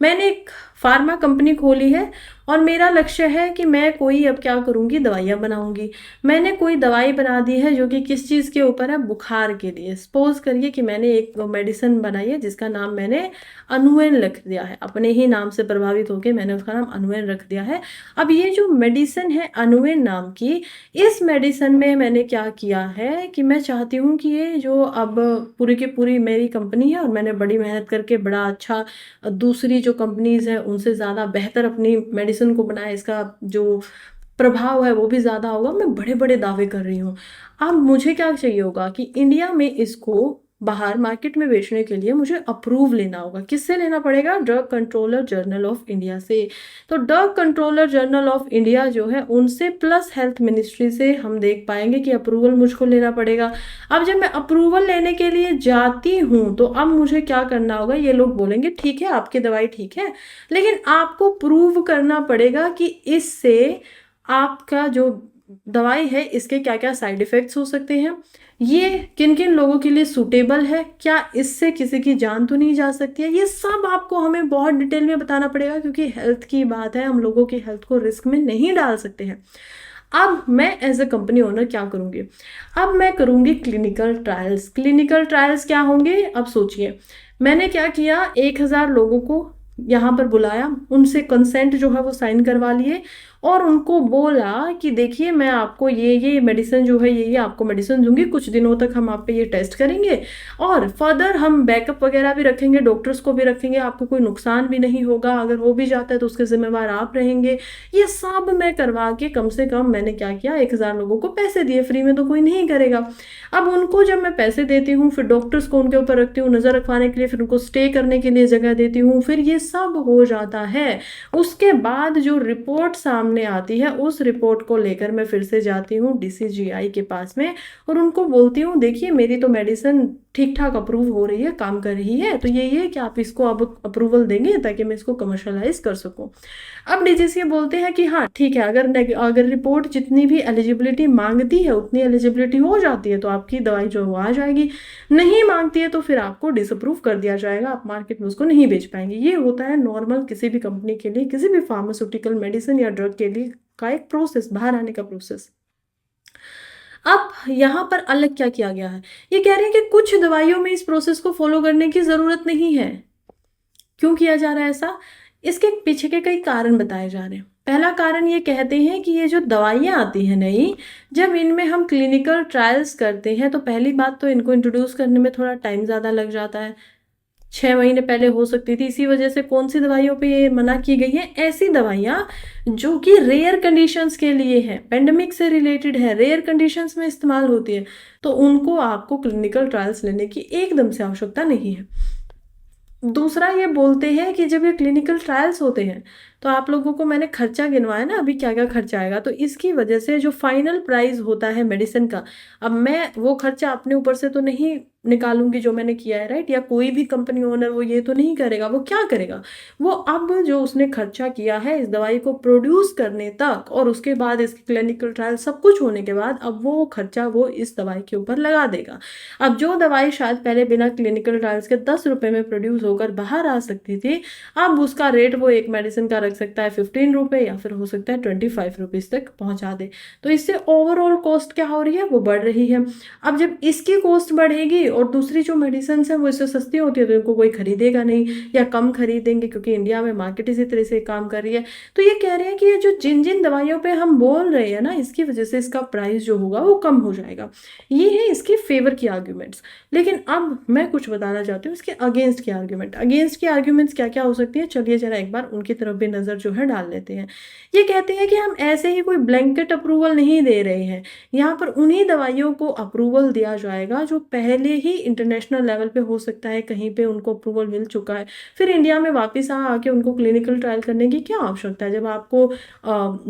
मैंने एक फार्मा कंपनी खोली है और मेरा लक्ष्य है कि मैं कोई अब क्या करूँगी, दवाइयाँ बनाऊँगी। मैंने कोई दवाई बना दी है जो कि किस चीज़ के ऊपर है, बुखार के लिए। सपोज करिए कि मैंने एक मेडिसिन बनाई है जिसका नाम मैंने अनुएन रख दिया है, अपने ही नाम से प्रभावित होकर मैंने उसका नाम अनुएन रख दिया है। अब ये जो मेडिसिन है अनुएन नाम की, इस मेडिसिन में मैंने क्या किया है कि मैं चाहती हूँ कि ये जो अब पूरी की पूरी मेरी कंपनी है और मैंने बड़ी मेहनत करके बड़ा अच्छा दूसरी जो कंपनीज हैं उनसे ज़्यादा बेहतर अपनी मेडिसिन को बनाया, इसका जो प्रभाव है वो भी ज़्यादा होगा। मैं बड़े बड़े दावे कर रही हूँ। अब मुझे क्या चाहिए होगा कि इंडिया में इसको बाहर मार्केट में बेचने के लिए मुझे अप्रूव लेना होगा। किससे लेना पड़ेगा, drug controller journal of India से। तो drug controller journal of India जो है उनसे प्लस हेल्थ मिनिस्ट्री से हम देख पाएंगे कि अप्रूवल मुझको लेना पड़ेगा। अब जब मैं अप्रूवल लेने के लिए जाती हूँ तो अब मुझे क्या करना होगा, ये लोग बोलेंगे ठीक है आपकी दवाई ठीक है, लेकिन आपको प्रूव करना पड़ेगा कि इससे आपका जो दवाई है इसके क्या क्या साइड इफ़ेक्ट्स हो सकते हैं, ये किन किन लोगों के लिए सूटेबल है, क्या इससे किसी की जान तो नहीं जा सकती है। ये सब आपको हमें बहुत डिटेल में बताना पड़ेगा क्योंकि हेल्थ की बात है, हम लोगों की हेल्थ को रिस्क में नहीं डाल सकते हैं। अब मैं एज ए कंपनी ओनर क्या करूँगी, अब मैं करूँगी क्लिनिकल ट्रायल्स। क्लिनिकल ट्रायल्स क्या होंगे, अब सोचिए मैंने क्या किया, 1000 लोगों को यहाँ पर बुलाया, उनसे कंसेंट जो है वो साइन करवा लिए और उनको बोला कि देखिए मैं आपको ये मेडिसिन जो है ये आपको मेडिसिन दूंगी, कुछ दिनों तक हम आप पे ये टेस्ट करेंगे और फर्दर हम बैकअप वगैरह भी रखेंगे, डॉक्टर्स को भी रखेंगे, आपको कोई नुकसान भी नहीं होगा, अगर हो भी जाता है तो उसके जिम्मेवार आप रहेंगे। ये सब मैं करवा के कम से कम मैंने क्या किया, 1,000 लोगों को पैसे दिए, फ्री में तो कोई नहीं करेगा। अब उनको जब मैं पैसे देती हूँ, फिर डॉक्टर्स को उनके ऊपर रखती हूँ नजर रखवाने के लिए, फिर उनको स्टे करने के लिए जगह देती हूँ, फिर ये सब हो जाता है। उसके बाद जो रिपोर्ट सामने आती है उस रिपोर्ट को लेकर मैं फिर से जाती हूँ DCGI के पास में और उनको बोलती हूँ देखिए मेरी तो मेडिसिन ठीक ठाक अप्रूव हो रही है, काम कर रही है, तो यही है कि आप इसको अब अप्रूवल देंगे ताकि मैं इसको कमर्शलाइज कर सकूं। अब DGCA बोलते हैं कि हाँ ठीक है, अगर रिपोर्ट जितनी भी एलिजिबिलिटी मांगती है उतनी एलिजिबिलिटी हो जाती है तो आपकी दवाई जो वो आ जाएगी, नहीं मांगती है तो फिर आपको डिसअप्रूव कर दिया जाएगा, आप मार्केट में उसको नहीं बेच पाएंगे। ये होता है नॉर्मल किसी भी कंपनी के लिए, किसी भी फार्मास्यूटिकल मेडिसिन या ड्रग के लिए का एक प्रोसेस, बाहर आने का प्रोसेस। अब यहाँ पर अलग क्या किया गया है, ये कह रहे हैं कि कुछ दवाइयों में इस प्रोसेस को फॉलो करने की जरूरत नहीं है। क्यों किया जा रहा है ऐसा, इसके पीछे के कई कारण बताए जा रहे हैं। पहला कारण ये कहते हैं कि ये जो दवाइयाँ आती हैं नई, जब इनमें हम क्लिनिकल ट्रायल्स करते हैं तो पहली बात तो इनको इंट्रोड्यूस करने में थोड़ा टाइम ज़्यादा लग जाता है, 6 महीने पहले हो सकती थी। इसी वजह से कौन सी दवाइयों पे ये मना की गई है, ऐसी दवाइयाँ जो कि रेयर कंडीशंस के लिए है, पेंडेमिक से रिलेटेड है, रेयर कंडीशंस में इस्तेमाल होती है, तो उनको आपको क्लिनिकल ट्रायल्स लेने की एकदम से आवश्यकता नहीं है। दूसरा ये बोलते हैं कि जब ये क्लिनिकल ट्रायल्स होते हैं तो आप लोगों को मैंने खर्चा गिनवाया ना अभी क्या क्या खर्चा आएगा, तो इसकी वजह से जो फाइनल प्राइस होता है मेडिसिन का, अब मैं वो खर्चा अपने ऊपर से तो नहीं निकालूंगी जो मैंने किया है, राइट, या कोई भी कंपनी ओनर वो ये तो नहीं करेगा, वो क्या करेगा, वो अब जो उसने खर्चा किया है इस दवाई को प्रोड्यूस करने तक और उसके बाद इसकी क्लिनिकल ट्रायल सब कुछ होने के बाद, अब वो खर्चा वो इस दवाई के ऊपर लगा देगा। अब जो दवाई शायद पहले बिना क्लिनिकल ट्रायल्स के 10 रुपए में प्रोड्यूस होकर बाहर आ सकती थी, अब उसका रेट वो एक मेडिसिन का रख सकता है 15 रुपए या फिर हो सकता है 25 रुपीज तक पहुंचा दे। तो इससे ओवरऑल कॉस्ट क्या हो रही है, वो बढ़ रही है। अब जब इसकी कॉस्ट बढ़ेगी और दूसरी जो मेडिसिन है वो इससे सस्ती होती है तो इनको कोई खरीदेगा नहीं या कम खरीदेंगे, क्योंकि इंडिया में मार्केट इसी तरह से काम कर रही है। तो ये कह रहे हैं कि ये जो जिन जिन दवाइयों पे हम बोल रहे हैं ना, इसकी वजह से इसका प्राइस जो होगा वो कम हो जाएगा। ये है इसके फेवर की आर्ग्यूमेंट्स। लेकिन अब मैं कुछ बताना चाहती हूँ इसके अगेंस्ट के आर्ग्यूमेंट। अगेंस्ट के आर्ग्यूमेंट्स क्या क्या हो सकती है, चलिए जरा एक बार उनकी तरफ भी नजर जो है डाल लेते हैं। ये कहते हैं कि हम ऐसे ही कोई ब्लैंकेट अप्रूवल नहीं दे रहे हैं, यहाँ पर उन्हीं दवाइयों को अप्रूवल दिया जाएगा जो पहले ही इंटरनेशनल लेवल पे हो सकता है कहीं पे उनको अप्रूवल मिल चुका है, फिर इंडिया में वापस आके उनको क्लिनिकल ट्रायल करने की क्या आवश्यकता है। जब आपको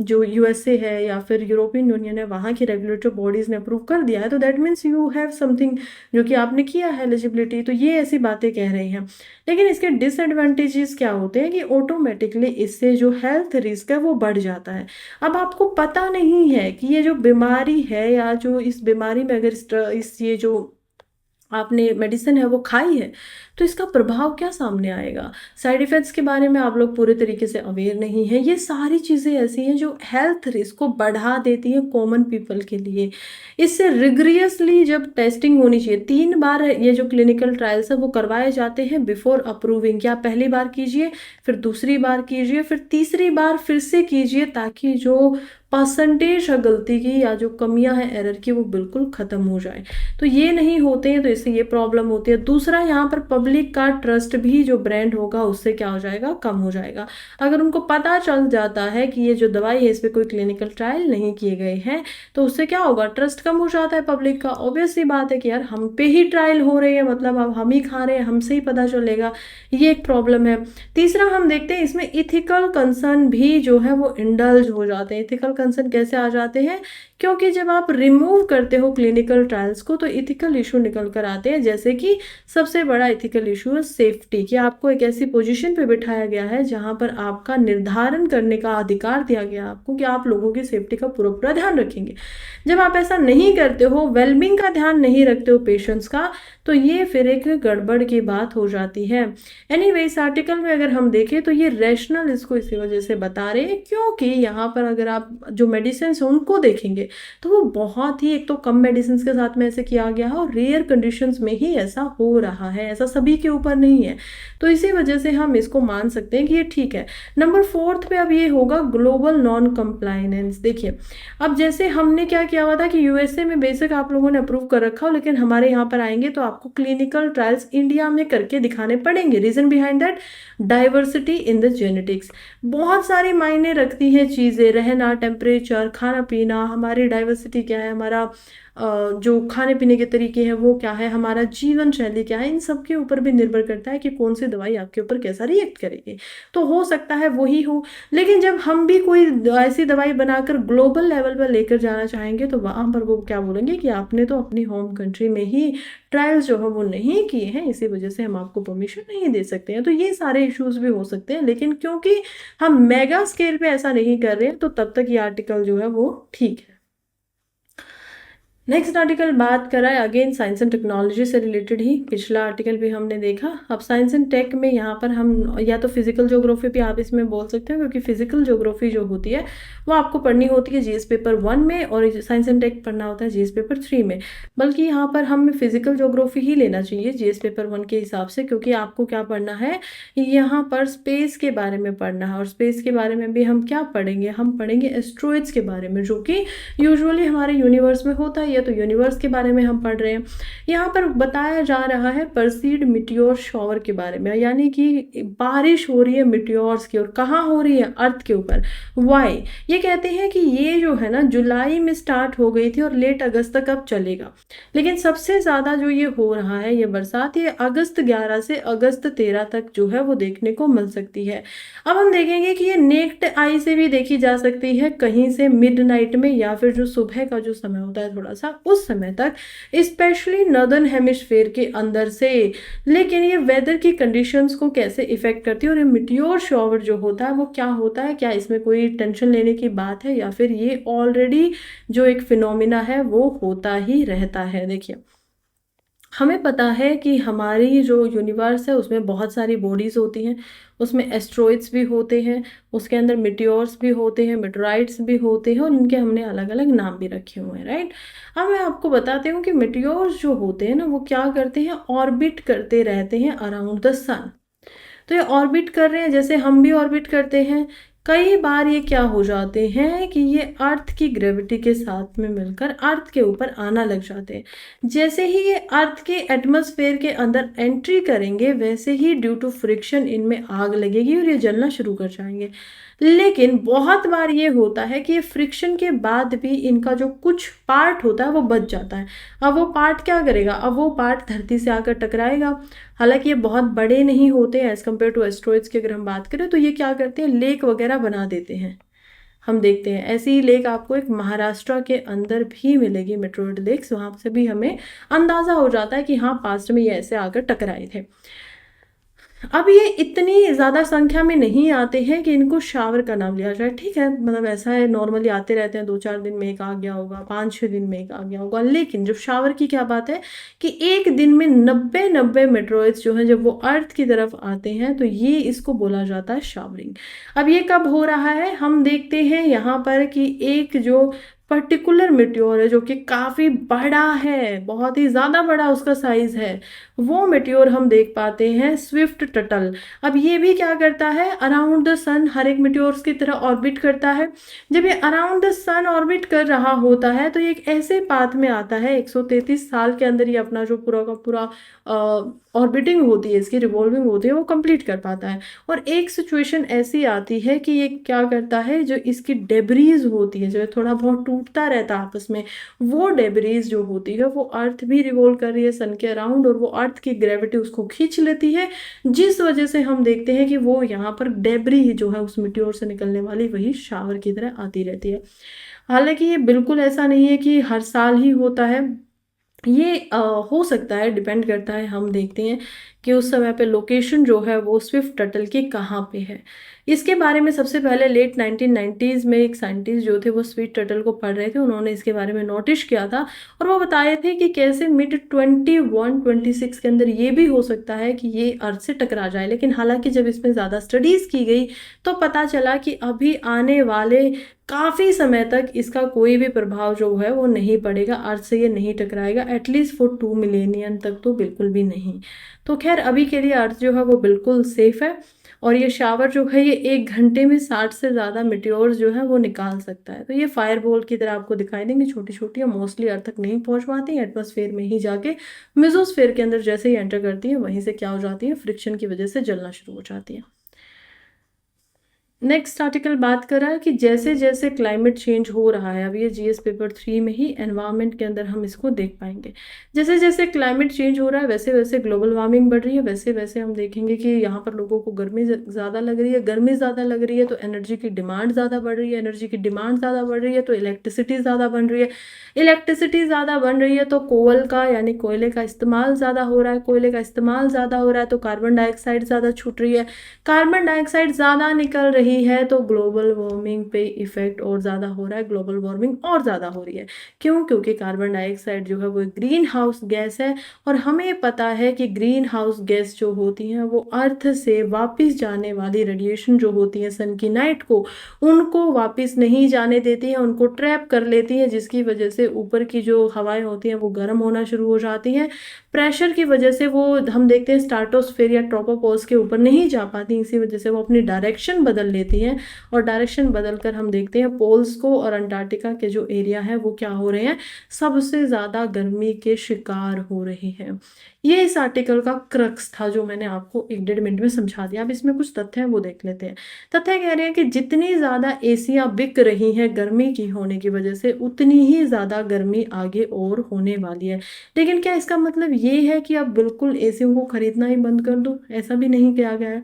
जो USA है या फिर यूरोपियन यूनियन है वहाँ की रेगुलेटरी बॉडीज ने अप्रूव कर दिया है, तो that means you have something जो कि आपने किया है एलिजिबिलिटी। तो ये ऐसी बातें कह रही हैं। लेकिन इसके डिसएडवांटेजेस क्या होते हैं कि ऑटोमेटिकली इससे जो हेल्थ रिस्क है वो बढ़ जाता है। अब आपको पता नहीं है कि ये जो बीमारी है या जो इस बीमारी में अगर इस ये जो आपने मेडिसिन है वो खाई है तो इसका प्रभाव क्या सामने आएगा, साइड इफेक्ट्स के बारे में आप लोग पूरे तरीके से अवेयर नहीं है। ये सारी चीज़ें ऐसी हैं जो हेल्थ रिस्क को बढ़ा देती हैं कॉमन पीपल के लिए। इससे रिग्रियसली जब टेस्टिंग होनी चाहिए, 3 बार ये जो क्लिनिकल ट्रायल्स है वो करवाए जाते हैं बिफोर अप्रूविंग। क्या पहली बार कीजिए, फिर दूसरी बार कीजिए, फिर तीसरी बार फिर से कीजिए, ताकि जो परसेंटेज है गलती की या जो कमियां हैं एरर की वो बिल्कुल ख़त्म हो जाए। तो ये नहीं होते हैं तो इससे ये प्रॉब्लम होती है। दूसरा, यहाँ पर पब्लिक का ट्रस्ट भी जो ब्रांड होगा उससे क्या हो जाएगा, कम हो जाएगा। अगर उनको पता चल जाता है कि ये जो दवाई है इस पर कोई क्लिनिकल ट्रायल नहीं किए गए हैं तो उससे क्या होगा, ट्रस्ट कम हो जाता है पब्लिक का। ऑब्वियस सी बात है कि यार हम पे ही ट्रायल हो रही है, मतलब अब हम ही खा रहे हैं, हमसे ही पता चलेगा, ये एक प्रॉब्लम है। तीसरा, हम देखते हैं इसमें इथिकल कंसर्न भी जो है वो इंडल्ज हो जाते हैं। इथिकल कंसर्न कैसे आ जाते हैं, क्योंकि जब आप रिमूव करते हो क्लिनिकल ट्रायल्स को तो इथिकल इशू निकल कर आते हैं। जैसे कि सबसे बड़ा इथिकल इशू है सेफ्टी, कि आपको एक ऐसी पोजीशन पे बिठाया गया है जहां पर आपका निर्धारण करने का अधिकार दिया गया आपको कि आप लोगों की सेफ्टी का पूरा पूरा ध्यान रखेंगे। जब आप ऐसा नहीं करते हो, वेलबींग का ध्यान नहीं रखते हो पेशेंट्स का, तो ये फिर एक गड़बड़ की बात हो जाती है। एनीवे, इस आर्टिकल में अगर हम देखें तो ये रैशनल इसको इसी वजह से बता रहे हैं क्योंकि यहाँ पर अगर आप जो मेडिसिन हैं उनको देखेंगे तो वो बहुत ही, एक तो कम मेडिसिन के साथ में ऐसे किया गया है और रेयर कंडीशंस में ही ऐसा हो रहा है, ऐसा सभी के ऊपर नहीं है। तो इसी वजह से हम इसको मान सकते हैं कि ये ठीक है। नंबर 4 पे अब ये होगा ग्लोबल नॉन कंप्लायंस। देखिए अब जैसे हमने क्या किया हुआ था कि यूएसए में बेसिक आप लोगों ने अप्रूव कर रखा हो, लेकिन हमारे यहाँ पर आएंगे तो आपको क्लिनिकल ट्रायल्स इंडिया में करके दिखाने पड़ेंगे। Reason behind that diversity in the genetics. बहुत सारी मायने रखती हैं चीज़ें, रहना, टेम्परेचर, खाना पीना, हमारी डाइवर्सिटी क्या है, हमारा जो खाने पीने के तरीके हैं वो क्या है, हमारा जीवन शैली क्या है, इन सब के ऊपर भी निर्भर करता है कि कौन सी दवाई आपके ऊपर कैसा रिएक्ट करेगी। तो हो सकता है वही हो, लेकिन जब हम भी कोई ऐसी दवाई बनाकर ग्लोबल लेवल पर लेकर जाना चाहेंगे तो वहाँ पर वो क्या बोलेंगे कि आपने तो अपनी होम कंट्री में ही ट्रायल्स जो है वो नहीं किए हैं, इसी वजह से हम आपको परमिशन नहीं दे सकते हैं। तो ये सारे इश्यूज भी हो सकते हैं, लेकिन क्योंकि हम मेगा स्केल पे ऐसा नहीं कर रहे हैं तो तब तक ये आर्टिकल जो है वो ठीक है। नेक्स्ट आर्टिकल बात करा है अगेन साइंस एंड टेक्नोलॉजी से रिलेटेड ही, पिछला आर्टिकल भी हमने देखा। अब साइंस एंड टेक में यहाँ पर हम या तो फिजिकल ज्योग्राफी भी आप इसमें बोल सकते हो, क्योंकि फिजिकल ज्योग्राफी जो होती है वो आपको पढ़नी होती है जीएस पेपर 1 में, और साइंस एंड टेक पढ़ना होता है जीएस पेपर 3 में। बल्कि यहाँ पर हमें फिजिकल ज्योग्राफी ही लेना चाहिए जीएस पेपर 1 के हिसाब से, क्योंकि आपको क्या पढ़ना है, यहाँ पर स्पेस के बारे में पढ़ना है। और स्पेस के बारे में भी हम क्या पढ़ेंगे, हम पढ़ेंगे एस्ट्रॉइड्स के बारे में, जो कि यूजुअली हमारे यूनिवर्स में होता है। या तो यूनिवर्स के बारे में हम पढ़ रहे हैं। यहाँ पर बताया जा रहा है परसीड मिटियोर शॉवर के बारे में, यानी कि बारिश हो रही है मिटियोर्स की, और कहाँ हो रही है, अर्थ के ऊपर। वाई, ये कहते हैं कि ये जो है ना जुलाई में स्टार्ट हो गई थी और लेट अगस्त तक अब चलेगा, लेकिन सबसे ज़्यादा जो ये हो रहा है ये बरसात, ये अगस्त 11 से अगस्त 13 तक जो है वो देखने को मिल सकती है। अब हम देखेंगे कि ये नेक्ड आई से भी देखी जा सकती है, कहीं से मिडनाइट में, या फिर जो सुबह का जो समय होता है थोड़ा सा उस समय तक, स्पेशली नॉर्दर्न हेमिस्फीयर के अंदर से। लेकिन ये वेदर की कंडीशंस को कैसे इफेक्ट करती है, और ये मिटियोर शॉवर जो होता है वो क्या होता है, क्या इसमें कोई टेंशन लेने की बात है, या फिर ये ऑलरेडी जो एक फिनोमिना है वो होता ही रहता है। देखिए हमें पता है कि हमारी जो यूनिवर्स है उसमें बहुत सारी बॉडीज़ होती हैं, उसमें एस्ट्रॉइड्स भी होते हैं, उसके अंदर मिटियोर्स भी होते हैं, मेटेराइट्स भी होते हैं, और इनके हमने अलग अलग नाम भी रखे हुए हैं, राइट। अब मैं आपको बताती हूँ कि मिटियोर्स जो होते हैं ना वो क्या करते हैं, ऑर्बिट करते रहते हैं अराउंड द सन। तो ये ऑर्बिट कर रहे हैं जैसे हम भी ऑर्बिट करते हैं। कई बार ये क्या हो जाते हैं कि ये अर्थ की ग्रेविटी के साथ में मिलकर अर्थ के ऊपर आना लग जाते हैं। जैसे ही ये अर्थ के एटमॉस्फेयर के अंदर एंट्री करेंगे, वैसे ही ड्यू टू फ्रिक्शन इनमें आग लगेगी और ये जलना शुरू कर जाएंगे। लेकिन बहुत बार ये होता है कि ये फ्रिक्शन के बाद भी इनका जो कुछ पार्ट होता है वो बच जाता है। अब वो पार्ट क्या करेगा, अब वो पार्ट धरती से आकर टकराएगा। हालांकि ये बहुत बड़े नहीं होते हैं एज़ कम्पेयर टू एस्ट्रॉइड्स की अगर हम बात करें, तो ये क्या करते हैं, लेक वगैरह बना देते हैं। हम देखते हैं ऐसी ही लेक आपको एक महाराष्ट्र के अंदर भी मिलेगी, मेट्रोइड लेक्स, वहाँ से भी हमें अंदाज़ा हो जाता है कि हाँ पास्ट में ये ऐसे आकर टकराए थे। अब ये इतनी ज़्यादा संख्या में नहीं आते हैं कि इनको शावर का नाम लिया जाए, ठीक है, मतलब ऐसा है नॉर्मली आते रहते हैं, 2-4 दिन में एक आ गया होगा, 5-6 दिन में एक आ गया होगा। लेकिन जब शावर की क्या बात है कि एक दिन में 90 मेट्रोइड्स जो हैं जब वो अर्थ की तरफ आते हैं तो ये इसको बोला जाता है शावरिंग। अब ये कब हो रहा है, हम देखते हैं यहाँ पर कि एक जो पर्टिकुलर मेट्योर है जो कि काफ़ी बड़ा है, बहुत ही ज़्यादा बड़ा उसका साइज है, वो मेट्योर हम देख पाते हैं स्विफ्ट टटल। अब ये भी क्या करता है, अराउंड द सन हर एक मेट्योर्स की तरह ऑर्बिट करता है। जब ये अराउंड द सन ऑर्बिट कर रहा होता है तो ये एक ऐसे पाथ में आता है, 133 साल के अंदर ये अपना जो पूरा का पूरा ऑर्बिटिंग होती है, इसकी रिवॉल्विंग होती है, वो कंप्लीट कर पाता है। और एक सिचुएशन ऐसी आती है कि ये क्या करता है, जो इसकी डेब्रीज होती है, जो थोड़ा बहुत टूटता रहता है आपस में, वो डेब्रीज जो होती है वो अर्थ भी रिवॉल्व कर रही है सन के अराउंड, और वो अर्थ की ग्रेविटी उसको खींच लेती है, जिस वजह से हम देखते हैं कि वो यहाँ पर डेब्री जो है उस मिट्योर से निकलने वाली वही शावर की तरह आती रहती है। हालांकि ये बिल्कुल ऐसा नहीं है कि हर साल ही होता है, ये हो सकता है, डिपेंड करता है। हम देखते हैं कि उस समय पे लोकेशन जो है वो स्विफ्ट टर्टल की कहाँ पे है। इसके बारे में सबसे पहले लेट 1990s में एक साइंटिस्ट जो थे वो स्विफ्ट टर्टल को पढ़ रहे थे, उन्होंने इसके बारे में नोटिस किया था और वो बताए थे कि कैसे मिड 2126 के अंदर ये भी हो सकता है कि ये अर्थ से टकरा जाए। लेकिन हालांकि जब इसमें ज़्यादा स्टडीज़ की गई तो पता चला कि अभी आने वाले काफ़ी समय तक इसका कोई भी प्रभाव जो है वो नहीं पड़ेगा, अर्थ से ये नहीं टकराएगा, एटलीस्ट फॉर 2 मिलियन तक तो बिल्कुल भी नहीं। तो खैर अभी के लिए अर्थ जो है वो बिल्कुल सेफ है और ये शावर जो है ये 1 घंटे में 60 से ज़्यादा मिट्योर्स जो है वो निकाल सकता है। तो ये फायर बॉल की तरह आपको दिखाई देंगी, छोटी छोटी, और मोस्टली अर्थ तक नहीं पहुंच पाती, एटमॉस्फेयर में ही जाके मेसोस्फेयर के अंदर जैसे ही एंटर करती है वहीं से क्या हो जाती है, फ्रिक्शन की वजह से जलना शुरू हो जाती है। नेक्स्ट आर्टिकल बात कर रहा है कि जैसे जैसे क्लाइमेट चेंज हो रहा है, अब ये जीएस पेपर 3 में ही एनवायरनमेंट के अंदर हम इसको देख पाएंगे। जैसे जैसे क्लाइमेट चेंज हो रहा है वैसे वैसे ग्लोबल वार्मिंग बढ़ रही है, वैसे वैसे हम देखेंगे कि यहाँ पर लोगों को गर्मी ज़्यादा लग रही है, गर्मी ज़्यादा लग रही है तो एनर्जी की डिमांड ज़्यादा बढ़ रही है, एनर्जी की डिमांड ज़्यादा बढ़ रही है तो इलेक्ट्रिसिटी ज़्यादा बन रही है, इलेक्ट्रिसिटी ज़्यादा बन रही है तो कोल का यानी कोयले का इस्तेमाल ज़्यादा हो रहा है, कोयले का इस्तेमाल ज़्यादा हो रहा है तो कार्बन डाइऑक्साइड ज़्यादा छूट रही है, कार्बन डाइऑक्साइड ज़्यादा निकल रही है तो ग्लोबल वार्मिंग पे इफेक्ट और ज़्यादा हो रहा है, ग्लोबल वार्मिंग और ज़्यादा हो रही है। क्यों? क्योंकि कार्बन डाइऑक्साइड जो है वो ग्रीन हाउस गैस है और हमें पता है कि ग्रीन हाउस गैस जो होती हैं वो अर्थ से वापस जाने वाली रेडिएशन जो होती है सन की नाइट को, उनको वापस नहीं जाने देती है, उनको ट्रैप कर लेती है, जिसकी वजह से ऊपर की जो हवाएं होती हैं वो गर्म होना शुरू हो जाती हैं। प्रेशर की वजह से वो हम देखते हैं स्ट्राटोस्फेयर या ट्रोपोस्फेयर के ऊपर नहीं जा पाती, इसी वजह से वो अपनी डायरेक्शन बदल लेती हैं और डायरेक्शन बदलकर हम देखते हैं पोल्स को और अंटार्कटिका के जो एरिया है वो क्या हो रहे हैं, सबसे ज़्यादा गर्मी के शिकार हो रहे हैं। ये इस आर्टिकल का क्रक्स था जो मैंने आपको 1-1.5 मिनट में समझा दिया। अब इसमें कुछ तथ्य हैं वो देख लेते हैं। तथ्य कह रहे हैं कि जितनी ज़्यादा एसियाँ बिक रही हैं गर्मी की होने की वजह से, उतनी ही ज़्यादा गर्मी आगे और होने वाली है। लेकिन क्या इसका मतलब ये है कि अब बिल्कुल एसियों को खरीदना ही बंद कर दो? ऐसा भी नहीं किया गया है।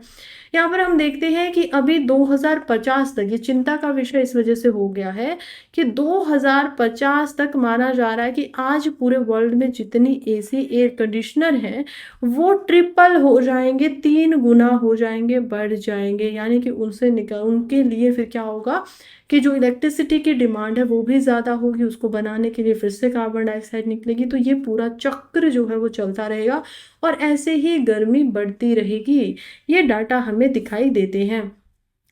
यहाँ पर हम देखते हैं कि अभी 2050 तक, ये चिंता का विषय इस वजह से हो गया है कि 2050 तक माना जा रहा है कि आज पूरे वर्ल्ड में जितनी एसी एयर कंडीशनर हैं वो ट्रिपल हो जाएंगे, 3 गुना हो जाएंगे, बढ़ जाएंगे। यानी कि उनके लिए फिर क्या होगा कि जो इलेक्ट्रिसिटी की डिमांड है वो भी ज़्यादा होगी, उसको बनाने के लिए फिर से कार्बन डाइऑक्साइड निकलेगी। तो ये पूरा चक्र जो है वो चलता रहेगा और ऐसे ही गर्मी बढ़ती रहेगी। ये डाटा हमें दिखाई देते हैं।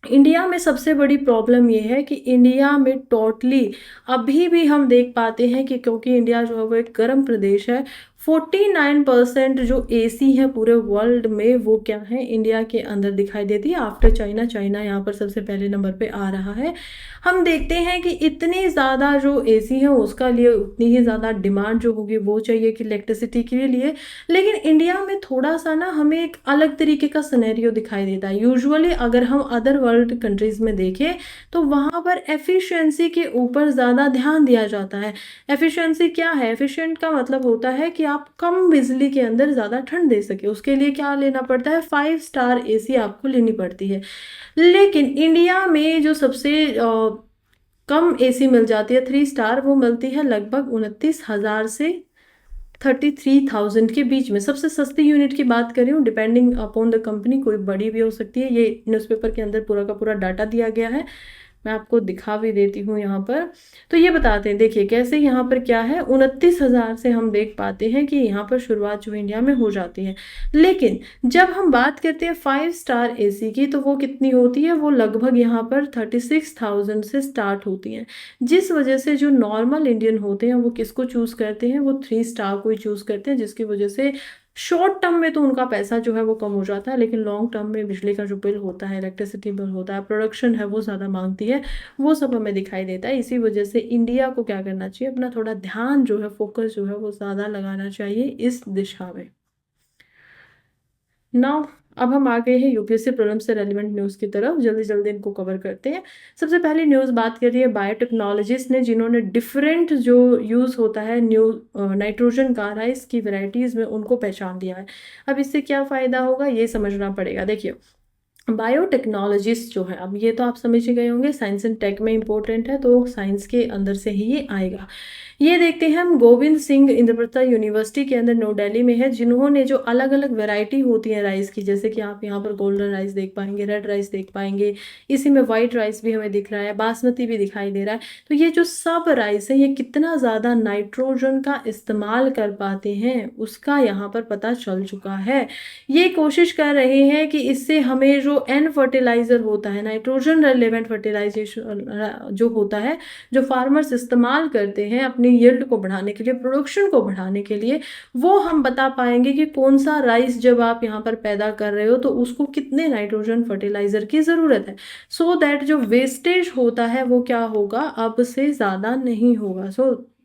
इंडिया में सबसे बड़ी प्रॉब्लम ये है कि इंडिया में टोटली अभी भी हम देख पाते हैं कि क्योंकि इंडिया जो है वो एक गर्म प्रदेश है, 49% जो एसी है पूरे वर्ल्ड में वो क्या है, इंडिया के अंदर दिखाई देती है। आफ्टर चाइना, चाइना यहाँ पर सबसे पहले नंबर पे आ रहा है। हम देखते हैं कि इतनी ज़्यादा जो एसी है उसका लिए उतनी ही ज़्यादा डिमांड जो होगी वो चाहिए कि इलेक्ट्रिसिटी के लिए। लेकिन इंडिया में थोड़ा सा ना हमें एक अलग तरीके का सिनेरियो दिखाई देता है। यूजुअली अगर हम अदर वर्ल्ड कंट्रीज़ में देखें तो वहाँ पर एफिशिएंसी के ऊपर ज़्यादा ध्यान दिया जाता है। एफिशिएंसी क्या है? एफिशिएंट का मतलब होता है कि आप कम बिजली के अंदर ज़्यादा ठंड दे सके। उसके लिए क्या लेना पड़ता है? 5 स्टार एसी आपको लेनी पड़ती है। लेकिन इंडिया में जो सबसे कम एसी मिल जाती है 3 स्टार, वो मिलती है लगभग 29,000 से 33,000 के बीच में। सबसे सस्ती यूनिट की बात कर रही हूँ, डिपेंडिंग अपॉन द कंपनी, कोई बड़ी भी हो सकती है। ये न्यूज़पेपर के अंदर पूरा का पूरा डाटा दिया गया है, मैं आपको दिखा भी देती हूँ यहाँ पर। तो ये बताते हैं, देखिए कैसे यहाँ पर क्या है, 29,000 से हम देख पाते हैं कि यहाँ पर शुरुआत जो इंडिया में हो जाती है। लेकिन जब हम बात करते हैं 5 स्टार एसी की तो वो कितनी होती है, वो लगभग यहाँ पर 36,000 से स्टार्ट होती हैं। जिस वजह से जो नॉर्मल इंडियन होते हैं वो किसको चूज़ करते हैं, वो 3 स्टार को ही चूज़ करते हैं, जिसकी वजह से शॉर्ट टर्म में तो उनका पैसा जो है वो कम हो जाता है, लेकिन लॉन्ग टर्म में बिजली का जो बिल होता है, इलेक्ट्रिसिटी बिल होता है, प्रोडक्शन है वो ज़्यादा मांगती है, वो सब हमें दिखाई देता है। इसी वजह से इंडिया को क्या करना चाहिए, अपना थोड़ा ध्यान जो है, फोकस जो है वो ज़्यादा लगाना चाहिए इस दिशा में। नाउ अब हम आ गए हैं यूपीएससी प्रीलिम्स से रेलिवेंट न्यूज़ की तरफ, जल्दी जल्दी इनको कवर करते हैं। सबसे पहले न्यूज़ बात कर रही है बायोटेक्नोलॉजिस्ट ने, जिन्होंने डिफरेंट जो यूज़ होता है नाइट्रोजन का राइस की वैरायटीज़ में, उनको पहचान दिया है। अब इससे क्या फ़ायदा होगा ये समझना पड़ेगा। देखिए बायोटेक्नोलॉजिस्ट जो है, अब ये तो आप समझ ही गए होंगे, साइंस एंड टेक में इंपॉर्टेंट है, तो साइंस के अंदर से ही ये आएगा। ये देखते हैं हम गोविंद सिंह इंद्रप्रस्थ यूनिवर्सिटी के अंदर न्यू दिल्ली में है, जिन्होंने जो अलग अलग वैरायटी होती है राइस की, जैसे कि आप यहाँ पर गोल्डन राइस देख पाएंगे, रेड राइस देख पाएंगे, इसी में वाइट राइस भी हमें दिख रहा है, बासमती भी दिखाई दे रहा है। तो ये जो सब राइस है ये कितना ज़्यादा नाइट्रोजन का इस्तेमाल कर पाते हैं उसका यहाँ पर पता चल चुका है। ये कोशिश कर रहे हैं कि इससे हमें जो एन फर्टिलाइजर होता है, नाइट्रोजन रेलेवेंट फर्टिलाइजेशन जो होता है, जो फार्मर्स इस्तेमाल करते हैं अपनी यील्ड को बढ़ाने के लिए, प्रोडक्शन को बढ़ाने के लिए, वो हम बता पाएंगे कि कौन सा राइस जब आप यहाँ पर पैदा कर रहे हो तो उसको कितने नाइट्रोजन फर्टिलाइजर की ज़रूरत है, सो दैट जो वेस्टेज होता है वो क्या होगा, अब से ज़्यादा नहीं होगा।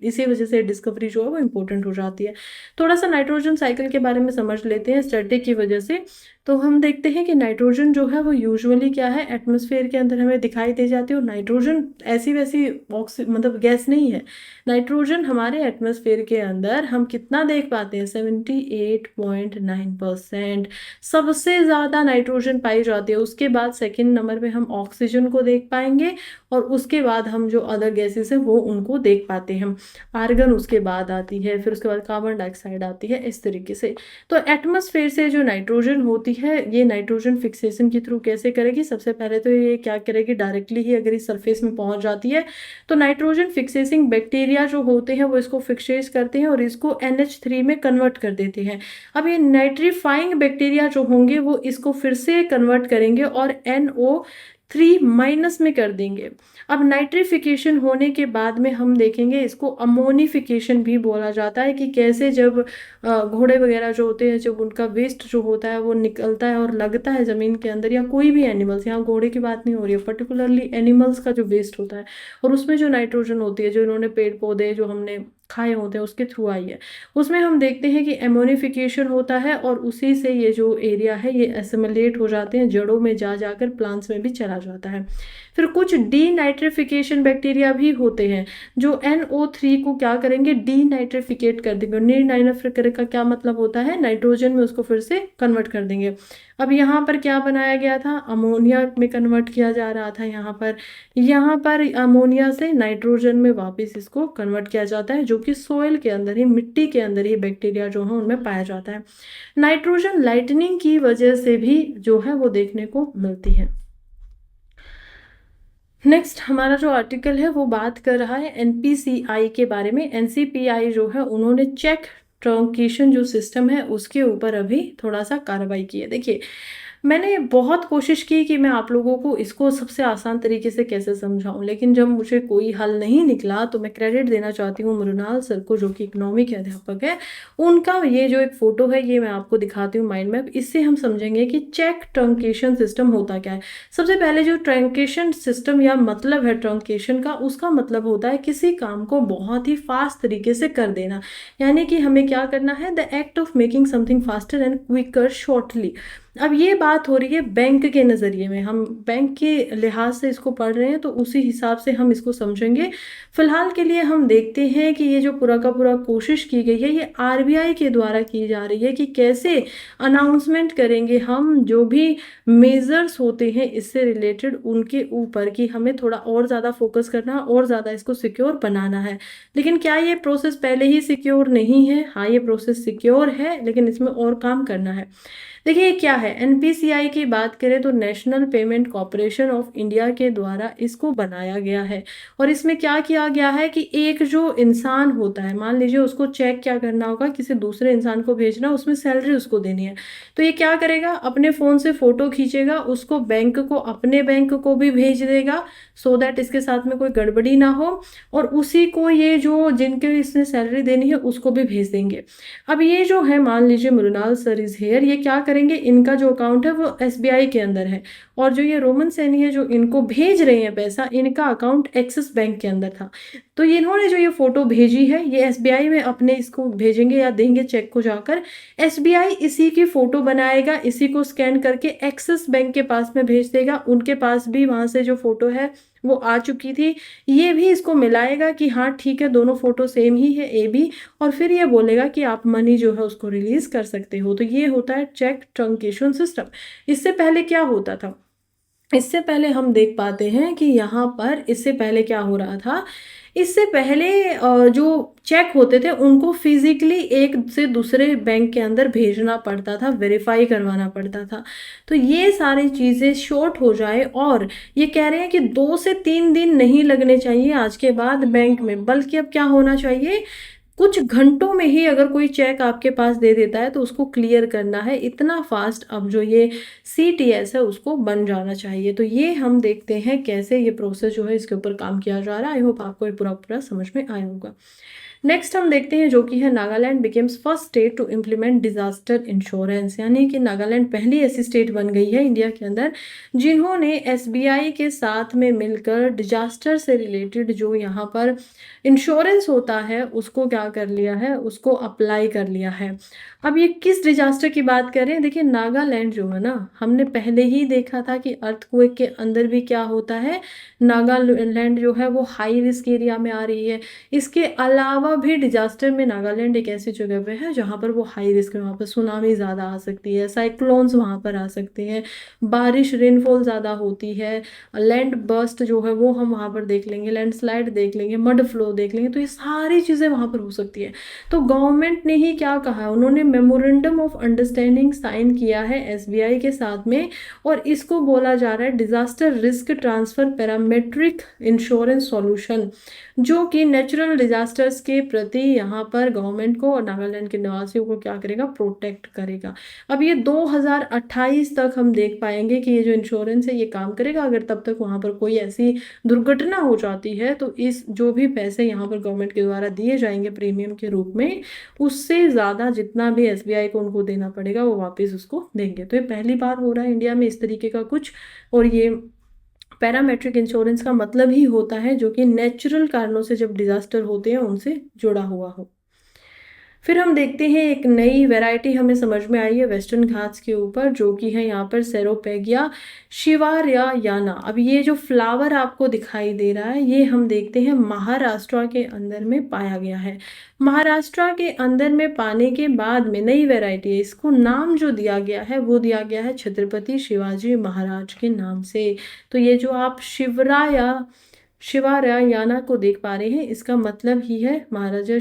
इसी वजह से डिस्कवरी जो है वो इम्पोर्टेंट हो जाती है। थोड़ा सा नाइट्रोजन साइकिल के बारे में समझ लेते हैं स्टडी की वजह से। तो हम देखते हैं कि नाइट्रोजन जो है वो यूजुअली क्या है, एटमॉस्फेयर के अंदर हमें दिखाई दे जाती है। और नाइट्रोजन ऐसी वैसी मतलब गैस नहीं है। नाइट्रोजन हमारे एटमॉस्फेयर के अंदर हम कितना देख पाते हैं, 78.9%। सबसे ज़्यादा नाइट्रोजन पाई जाती है। उसके बाद सेकेंड नंबर पे हम ऑक्सीजन को देख पाएंगे, और उसके बाद हम जो अदर गैसेस हैं वो उनको देख पाते हैं। आर्गन उसके बाद आती है, फिर उसके बाद कार्बन डाइऑक्साइड आती है, इस तरीके से। तो एटमॉस्फेयर से जो नाइट्रोजन होती है, ये नाइट्रोजन फिक्सेशन के थ्रू कैसे करेगी, सबसे पहले तो ये क्या करेगी, डायरेक्टली ही अगर इस सरफेस में पहुंच जाती है तो नाइट्रोजन फिक्सेसिंग बैक्टीरिया जो होते हैं वो इसको फिक्सेस करते हैं और इसको NH3 में कन्वर्ट कर देते हैं। अब ये नाइट्रीफाइंग बैक्टीरिया जो होंगे वो इसको फिर से कन्वर्ट करेंगे और NO3- में कर देंगे। अब नाइट्रिफिकेशन होने के बाद में हम देखेंगे, इसको अमोनिफिकेशन भी बोला जाता है, कि कैसे जब घोड़े वगैरह जो होते हैं, जब उनका वेस्ट जो होता है वो निकलता है और लगता है ज़मीन के अंदर, या कोई भी एनिमल्स, यहाँ घोड़े की बात नहीं हो रही है, पर्टिकुलरली एनिमल्स का जो वेस्ट होता है और उसमें जो नाइट्रोजन होती है, जो इन्होंने पेड़ पौधे जो हमने खाए होते हैं उसके थ्रू आई है, उसमें हम देखते हैं कि एमोनिफिकेशन होता है और उसी से ये जो एरिया है ये एसिमिलेट हो जाते हैं, जड़ों में जा जाकर प्लांट्स में भी चला जाता है। फिर कुछ डीनाइट्रिफिकेशन बैक्टीरिया भी होते हैं जो NO3 को क्या करेंगे, डीनाइट्रिफिकेट कर देंगे। डीनाइट्रिफिकेट का क्या मतलब होता है, नाइट्रोजन में उसको फिर से कन्वर्ट कर देंगे। अब यहाँ पर क्या बनाया गया था, अमोनिया में कन्वर्ट किया जा रहा था। यहाँ पर अमोनिया से नाइट्रोजन में वापस इसको कन्वर्ट किया जाता है, जो कि सोइल के अंदर ही, मिट्टी के अंदर ही बैक्टीरिया जो है उनमें पाया जाता है। नाइट्रोजन लाइटनिंग की वजह से भी जो है वो देखने को मिलती है। नेक्स्ट हमारा जो आर्टिकल है वो बात कर रहा है NPCI के बारे में। NCPI जो है उन्होंने चेक ट्रंकेशन जो सिस्टम है उसके ऊपर अभी थोड़ा सा कार्रवाई की है। देखिए, मैंने बहुत कोशिश की कि मैं आप लोगों को इसको सबसे आसान तरीके से कैसे समझाऊं, लेकिन जब मुझे कोई हल नहीं निकला तो मैं क्रेडिट देना चाहती हूँ मृणाल सर को, जो कि इकोनॉमी के अध्यापक है। उनका ये जो एक फोटो है ये मैं आपको दिखाती हूँ, माइंड मैप। इससे हम समझेंगे कि चेक ट्रंकेशन सिस्टम होता क्या है। सबसे पहले जो ट्रंकेशन सिस्टम या मतलब है ट्रंकेशन का, उसका मतलब होता है किसी काम को बहुत ही फास्ट तरीके से कर देना। यानी कि हमें क्या करना है, the act of making something faster and quicker shortly. अब ये बात हो रही है बैंक के नज़रिए में, हम बैंक के लिहाज से इसको पढ़ रहे हैं तो उसी हिसाब से हम इसको समझेंगे। फिलहाल के लिए हम देखते हैं कि ये जो पूरा का पूरा कोशिश की गई है ये RBI के द्वारा की जा रही है कि कैसे अनाउंसमेंट करेंगे हम जो भी मेजर्स होते हैं इससे रिलेटेड, उनके ऊपर कि हमें थोड़ा और ज़्यादा फोकस करना और ज़्यादा इसको सिक्योर बनाना है। लेकिन क्या ये प्रोसेस पहले ही सिक्योर नहीं है? हाँ, ये प्रोसेस सिक्योर है, लेकिन इसमें और काम करना है। देखिए क्या है, NPCI की बात करें तो national payment corporation of India के द्वारा इसको बनाया गया है। और इसमें क्या किया गया है कि एक जो इंसान होता है, मान लीजिए उसको चेक क्या करना होगा, किसी दूसरे इंसान को भेजना, उसमें सैलरी उसको देनी है, तो ये क्या करेगा, अपने फ़ोन से फ़ोटो खींचेगा, उसको बैंक को, अपने बैंक को भी भेज देगा, सो दैट इसके साथ में कोई गड़बड़ी ना हो, और उसी को ये जो जिनके इसने सैलरी देनी है उसको भी भेज देंगे। अब ये जो है, मान लीजिए मृणाल सर इज हेयर, ये क्या करेंगे, इनका जो अकाउंट है वो SBI के अंदर है, और जो ये रोमन सैनी है जो इनको भेज रहे हैं पैसा, इनका अकाउंट एक्सिस बैंक के अंदर था। तो ये इन्होंने जो ये फोटो भेजी है ये SBI में अपने इसको भेजेंगे या देंगे चेक को जाकर, SBI इसी की फोटो बनाएगा, इसी को स्कैन करके एक्सिस बैंक के पास में भेज देगा। उनके पास भी वहां से जो फोटो है वो आ चुकी थी, ये भी इसको मिलाएगा कि हाँ ठीक है, दोनों फोटो सेम ही है, AB, और फिर ये बोलेगा कि आप मनी जो है उसको रिलीज कर सकते हो। तो ये होता है चेक ट्रंकेशन सिस्टम। इससे पहले क्या होता था, इससे पहले हम देख पाते हैं कि यहाँ पर इससे पहले क्या हो रहा था, इससे पहले जो चेक होते थे उनको फिजिकली एक से दूसरे बैंक के अंदर भेजना पड़ता था, वेरीफाई करवाना पड़ता था। तो ये सारी चीज़ें शॉर्ट हो जाए, और ये कह रहे हैं कि 2 से 3 दिन नहीं लगने चाहिए आज के बाद बैंक में, बल्कि अब क्या होना चाहिए, कुछ घंटों में ही अगर कोई चेक आपके पास दे देता है तो उसको क्लियर करना है। इतना फास्ट अब जो ये सीटीएस है उसको बन जाना चाहिए। तो ये हम देखते हैं कैसे ये प्रोसेस जो है इसके ऊपर काम किया जा रहा है। आई होप आपको ये पूरा पूरा समझ में आया होगा। नेक्स्ट हम देखते हैं जो कि है Nagaland becomes first state to implement disaster insurance, यानी कि नागालैंड पहली ऐसी स्टेट बन गई है इंडिया के अंदर जिन्होंने एसबीआई के साथ में मिलकर डिजास्टर से रिलेटेड जो यहाँ पर इंश्योरेंस होता है उसको क्या कर लिया है, उसको अप्लाई कर लिया है। अब ये किस डिजास्टर की बात कर रहे हैं, देखिए नागालैंड जो है ना, हमने पहले ही देखा था कि अर्थक्वेक के अंदर भी क्या होता है, नागालैंड जो है वो हाई रिस्क एरिया में आ रही है। इसके अलावा भी डिजास्टर में नागालैंड एक ऐसी जगह पे है जहाँ पर वो हाई रिस्क है, वहाँ पर सुनामी ज़्यादा आ सकती है, साइक्लोन्स वहाँ पर आ सकते हैं, बारिश रेनफॉल ज़्यादा होती है, लैंड बर्स्ट जो है वो हम वहाँ पर देख लेंगे, लैंडस्लाइड देख लेंगे, मड फ्लो देख लेंगे, तो ये सारी चीज़ें वहाँ पर हो सकती है। तो गवर्नमेंट ने ही क्या कहा, उन्होंने मेमोरेंडम ऑफ अंडरस्टैंडिंग साइन किया है एसबीआई के साथ में, और इसको बोला जा रहा है disaster risk transfer parametric insurance solution, जो कि नेचुरल डिजास्टर्स के प्रति यहाँ पर गवर्नमेंट को और नागालैंड के निवासियों को क्या करेगा, प्रोटेक्ट करेगा। अब ये 2028 तक हम देख पाएंगे कि ये जो इंश्योरेंस है ये काम करेगा। अगर तब तक वहाँ पर कोई ऐसी दुर्घटना हो जाती है तो इस जो भी पैसे यहाँ पर गवर्नमेंट के द्वारा दिए जाएंगे प्रीमियम के रूप में, उससे ज़्यादा जितना भी एसबीआई को उनको देना पड़ेगा वो वापस उसको देंगे। तो ये पहली बार हो रहा है इंडिया में इस तरीके का कुछ, और ये पैरामेट्रिक इंश्योरेंस का मतलब ही होता है जो कि नेचुरल कारणों से जब डिजास्टर होते हैं उनसे जुड़ा हुआ हो। फिर हम देखते हैं एक नई वैरायटी हमें समझ में आई है वेस्टर्न घाट्स के ऊपर, जो कि है यहाँ पर सेरोपेगिया शिवारयाना। अब ये जो फ्लावर आपको दिखाई दे रहा है ये हम देखते हैं महाराष्ट्र के अंदर में पाया गया है। महाराष्ट्र के अंदर में पाने के बाद में नई वैरायटी है, इसको नाम जो दिया गया है वो दिया गया है छत्रपति शिवाजी महाराज के नाम से। तो ये जो आप शिवारयाना को देख पा रहे हैं, इसका मतलब ही है महाराजा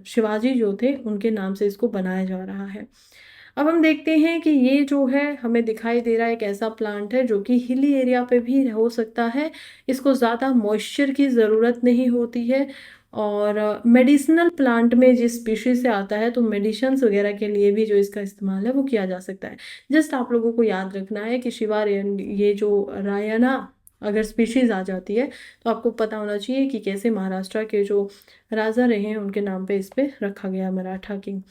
शिवाजी जो थे उनके नाम से इसको बनाया जा रहा है। अब हम देखते हैं कि ये जो है हमें दिखाई दे रहा है एक ऐसा प्लांट है जो कि हिली एरिया पे भी हो सकता है, इसको ज़्यादा मॉइस्चर की ज़रूरत नहीं होती है, और मेडिसिनल प्लांट में जिस स्पीशीज से आता है तो मेडिसिन्स वगैरह के लिए भी जो इसका इस्तेमाल है वो किया जा सकता है। जस्ट आप लोगों को याद रखना है कि ये जो रायना अगर स्पीशीज आ जाती है तो आपको पता होना चाहिए कि कैसे महाराष्ट्र के जो राजा रहे हैं उनके नाम पे इस पे रखा गया मराठा किंग।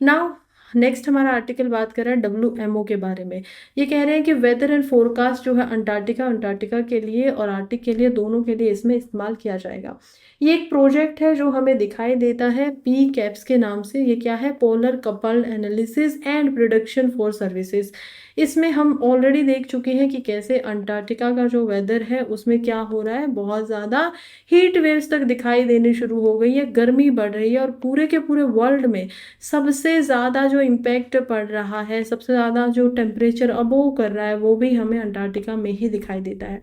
नाउ नेक्स्ट हमारा आर्टिकल बात कर रहा है WMO के बारे में। ये कह रहे हैं कि वेदर एंड फोरकास्ट जो है अंटार्कटिका के लिए और आर्टिक के लिए दोनों के लिए इसमें इस्तेमाल किया जाएगा। ये एक प्रोजेक्ट है जो हमें दिखाई देता है पी कैप्स के नाम से। ये क्या है, polar coupled analysis and production for services. इसमें हम ऑलरेडी देख चुके हैं कि कैसे अंटार्कटिका का जो वेदर है उसमें क्या हो रहा है, बहुत ज़्यादा हीट वेव्स तक दिखाई देनी शुरू हो गई है, गर्मी बढ़ रही है, और पूरे के पूरे वर्ल्ड में सबसे ज़्यादा जो इम्पैक्ट पड़ रहा है, सबसे ज़्यादा जो टेम्परेचर अबोव कर रहा है वो भी हमें अंटार्कटिका में ही दिखाई देता है।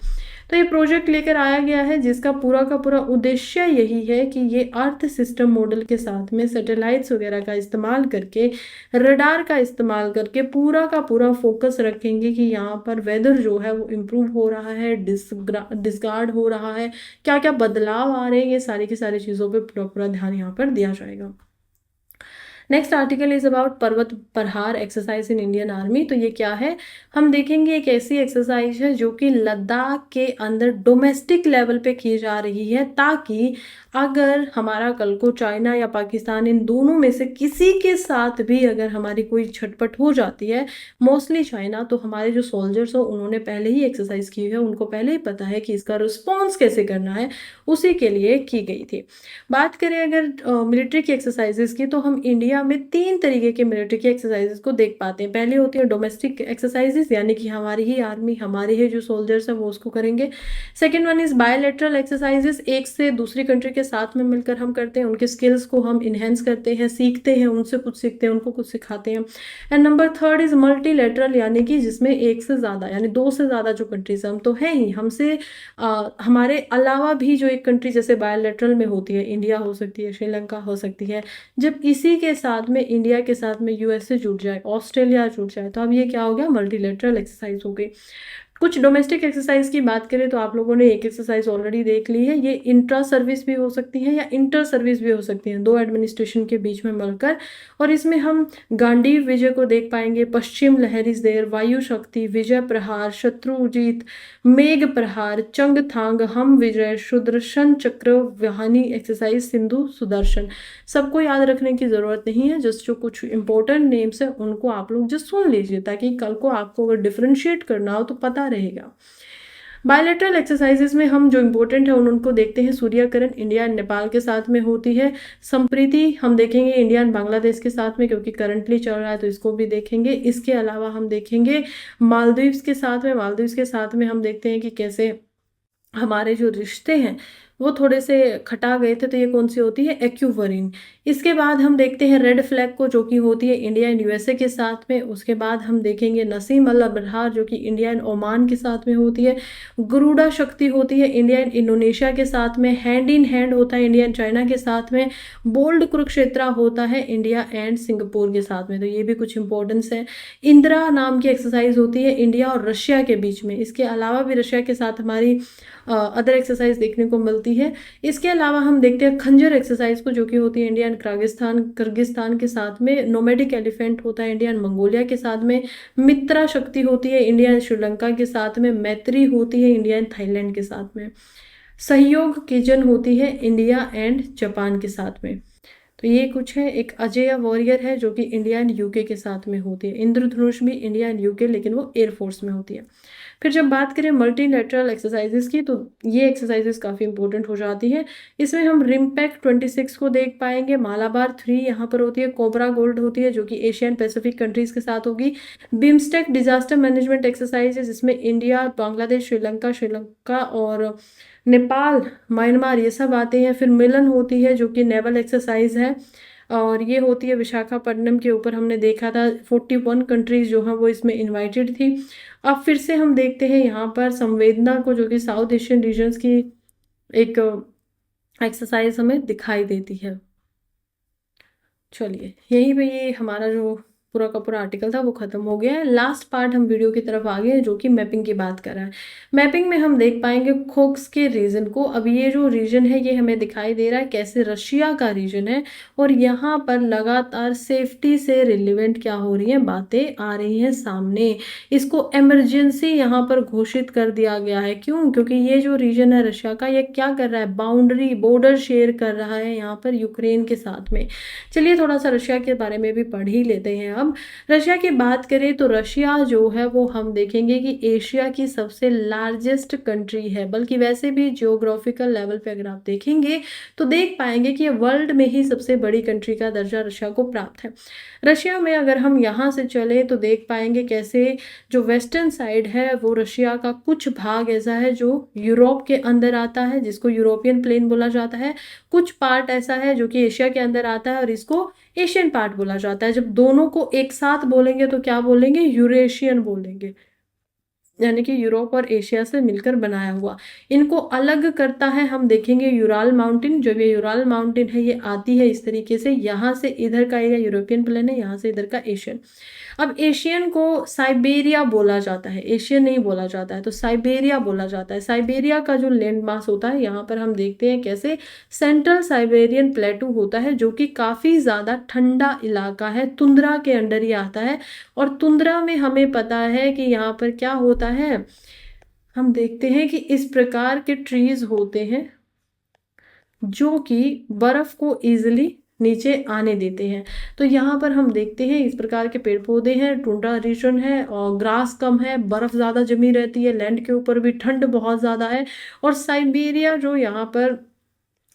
तो ये प्रोजेक्ट लेकर आया गया है जिसका पूरा का पूरा उद्देश्य यही है कि ये अर्थ सिस्टम मॉडल के साथ में सैटेलाइट्स वगैरह का इस्तेमाल करके, रडार का इस्तेमाल करके पूरा का पूरा फोकस रखेंगे कि यहाँ पर वेदर जो है वो इम्प्रूव हो रहा है, डिसगार्ड हो रहा है, क्या क्या बदलाव आ रहे हैं, ये सारी की सारी चीज़ों पर पूरा पूरा ध्यान यहाँ पर दिया जाएगा। नेक्स्ट आर्टिकल इज अबाउट पर्वत प्रहार एक्सरसाइज इन इंडियन आर्मी। तो ये क्या है, हम देखेंगे एक ऐसी एक्सरसाइज है जो कि लद्दाख के अंदर डोमेस्टिक लेवल पे की जा रही है, ताकि अगर हमारा कल को चाइना या पाकिस्तान इन दोनों में से किसी के साथ भी अगर हमारी कोई झटपट हो जाती है, मोस्टली चाइना, तो हमारे जो सोल्जर्स हो उन्होंने पहले ही एक्सरसाइज की है, उनको पहले ही पता है कि इसका रिस्पॉन्स कैसे करना है, उसी के लिए की गई थी। बात करें अगर मिलिट्री की एक्सरसाइजेस की, तो हम इंडिया इंडिया में 3 तरीके के मिलिट्री की एक्सरसाइजेस को देख पाते हैं। पहली होती है डोमेस्टिक एक्सरसाइजेस, यानी कि हमारी ही आर्मी, हमारे ही जो सोल्जर्स हैं वो उसको करेंगे। Second one is bilateral exercises, एक से दूसरी कंट्री के साथ में मिलकर हम करते हैं, उनके स्किल्स को हम इन्हेंस करते हैं, सीखते हैं, उनसे कुछ सीखते हैं, उनको कुछ सिखाते हैं। And number third is multilateral, यानी कि जिसमें एक से ज़्यादा यानी 2 से ज़्यादा जो कंट्रीज, हम तो हैं ही, हमसे हमारे अलावा भी जो एक कंट्री जैसे बायलैटरल में होती है, इंडिया हो सकती है, श्रीलंका हो सकती है, जब इसी के साथ में इंडिया के साथ में यूएसए जुड़ जाए, ऑस्ट्रेलिया जुड़ जाए, तो अब ये क्या हो गया, मल्टीलैटरल एक्सरसाइज हो गई। कुछ डोमेस्टिक एक्सरसाइज की बात करें तो आप लोगों ने एक एक्सरसाइज ऑलरेडी देख ली है, ये इंट्रा सर्विस भी हो सकती है या इंटर सर्विस भी हो सकती हैं, 2 एडमिनिस्ट्रेशन के बीच में मिलकर। और इसमें हम गांडीव विजय को देख पाएंगे, पश्चिम लहरी देर, वायु शक्ति, विजय प्रहार, शत्रुजीत, मेघ प्रहार, चंगथांग, हम विजय, सुदर्शन चक्र, वाहनी एक्सरसाइज, सिंधु सुदर्शन। सबको याद रखने की ज़रूरत नहीं है, जस्ट जो कुछ इंपॉर्टेंट नेम्स है उनको आप लोग जस्ट सुन लीजिए, ताकि कल को आपको अगर डिफ्रेंशिएट करना हो तो पता रहेगा। बायलैटरल एक्सरसाइजेस में हम जो इम्पोर्टेंट है उनको देखते हैं। सूर्यकरण इंडिया एंड नेपाल के साथ में होती है। संप्रीति हम देखेंगे इंडिया एंड बांग्लादेश के साथ में, क्योंकि करंटली चल रहा है तो इसको भी देखेंगे। इसके अलावा हम देखेंगे मालदीव्स के साथ में, मालदीव्स के साथ में हम देखते हैं कि कैसे हमारे जो रिश्ते हैं वो थोड़े से खटा गए थे, तो ये कौन सी होती है, एक्यूवरीन। इसके बाद हम देखते हैं रेड फ्लैग को, जो कि होती है इंडिया एंड यूएसए के साथ में। उसके बाद हम देखेंगे नसीम अल अबरार, जो कि इंडिया एंड ओमान के साथ में होती है। गरुड़ा शक्ति होती है इंडिया एंड इंडोनेशिया के साथ में। हैंड इन हैंड होता है इंडिया एंड चाइना के साथ में। बोल्ड कुरुक्षेत्रा होता है इंडिया एंड सिंगापुर के साथ में, तो ये भी कुछ इंपॉर्टेंस है। इंदिरा नाम की एक्सरसाइज होती है इंडिया और रशिया के बीच में। इसके अलावा भी रशिया के साथ हमारी अदर एक्सरसाइज देखने को मिलती है। इसके अलावा हम देखते हैं खंजर एक्सरसाइज को, जो कि होती है इंडिया एंड किर्गिस्तान के साथ में। नोमैडिक एलिफेंट होता है इंडिया एंड मंगोलिया के साथ में। मित्रा शक्ति होती है इंडिया एंड श्रीलंका के साथ में। मैत्री होती है इंडिया एंड थाईलैंड के साथ में। सहयोग किजन होती है इंडिया एंड जापान के साथ में। तो ये कुछ है। एक अजेय वॉरियर है जो कि इंडिया एंड यूके के साथ में होती है। इंद्रधनुष भी इंडिया एंड यूके, लेकिन वो एयरफोर्स में होती है। फिर जब बात करें मल्टीलैटरल एक्सरसाइजेस की, तो ये एक्सरसाइजेस काफ़ी इंपॉर्टेंट हो जाती है। इसमें हम रिम्पैक 26 को देख पाएंगे। मालाबार 3 यहाँ पर होती है। कोबरा गोल्ड होती है जो कि एशियन पैसिफिक कंट्रीज के साथ होगी। बिम्स्टेक डिजास्टर मैनेजमेंट एक्सरसाइजेस, जिसमें इंडिया, बांग्लादेश, श्रीलंका और नेपाल, म्यांमार, ये सब आते हैं। फिर मिलन होती है जो कि नेवल एक्सरसाइज है, और ये होती है विशाखापट्टनम के ऊपर। हमने देखा था 41 कंट्रीज जो हैं वो इसमें इनवाइटेड थी। अब फिर से हम देखते हैं यहाँ पर संवेदना को, जो कि साउथ एशियन रीजन्स की एक एक्सरसाइज हमें दिखाई देती है। चलिए, यहीं पे ये हमारा जो पूरा का पूरा आर्टिकल था वो खत्म हो गया है। लास्ट पार्ट हम वीडियो की तरफ आ गए हैं, जो कि मैपिंग की बात कर रहा है। मैपिंग में हम देख पाएंगे खोक्स के रीजन को। अब ये जो रीजन है ये हमें दिखाई दे रहा है कैसे रशिया का रीजन है, और यहाँ पर लगातार सेफ्टी से रिलेवेंट क्या हो रही है, बातें आ रही हैं सामने। इसको इमरजेंसी यहाँ पर घोषित कर दिया गया है। क्यों? क्योंकि ये जो रीजन है रशिया का, ये क्या कर रहा है, बाउंड्री, बॉर्डर शेयर कर रहा है यहाँ पर यूक्रेन के साथ में। चलिए थोड़ा सा रशिया के बारे में भी पढ़ ही लेते हैं। अब रशिया की बात करें तो रशिया जो है वो हम देखेंगे कि एशिया की सबसे लार्जेस्ट कंट्री है, बल्कि वैसे भी जियोग्राफिकल लेवल पे अगर आप देखेंगे तो देख पाएंगे कि वर्ल्ड में ही सबसे बड़ी कंट्री का दर्जा रशिया को प्राप्त है। रशिया में अगर हम यहाँ से चले तो देख पाएंगे कैसे जो वेस्टर्न साइड है वो रशिया का कुछ भाग ऐसा है जो यूरोप के अंदर आता है, जिसको यूरोपियन प्लेन बोला जाता है। कुछ पार्ट ऐसा है जो कि एशिया के अंदर आता है और इसको एशियन पार्ट बोला जाता है। जब दोनों को एक साथ बोलेंगे तो क्या बोलेंगे, यूरेशियन बोलेंगे, यानी कि यूरोप और एशिया से मिलकर बनाया हुआ। इनको अलग करता है, हम देखेंगे यूराल माउंटेन। जब ये यूराल माउंटेन है ये आती है इस तरीके से, यहाँ से इधर का एरिया यूरोपियन प्लेन है, यहाँ से इधर का एशियन। अब एशियन को साइबेरिया बोला जाता है, एशियन नहीं बोला जाता है, तो साइबेरिया बोला जाता है। साइबेरिया का जो लैंड मास होता है, यहाँ पर हम देखते हैं कैसे सेंट्रल साइबेरियन प्लेटू होता है, जो कि काफ़ी ज़्यादा ठंडा इलाका है, तुंद्रा के अंडर ही आता है। और तुंद्रा में हमें पता है कि यहाँ पर क्या होता है, हम देखते हैं कि इस प्रकार के ट्रीज होते हैं जो कि बर्फ को इजिली नीचे आने देते हैं। तो यहाँ पर हम देखते हैं इस प्रकार के पेड़ पौधे हैं, टुंड्रा रीजन है और ग्रास कम है, बर्फ ज़्यादा जमी रहती है, लैंड के ऊपर भी ठंड बहुत ज़्यादा है। और साइबेरिया जो यहाँ पर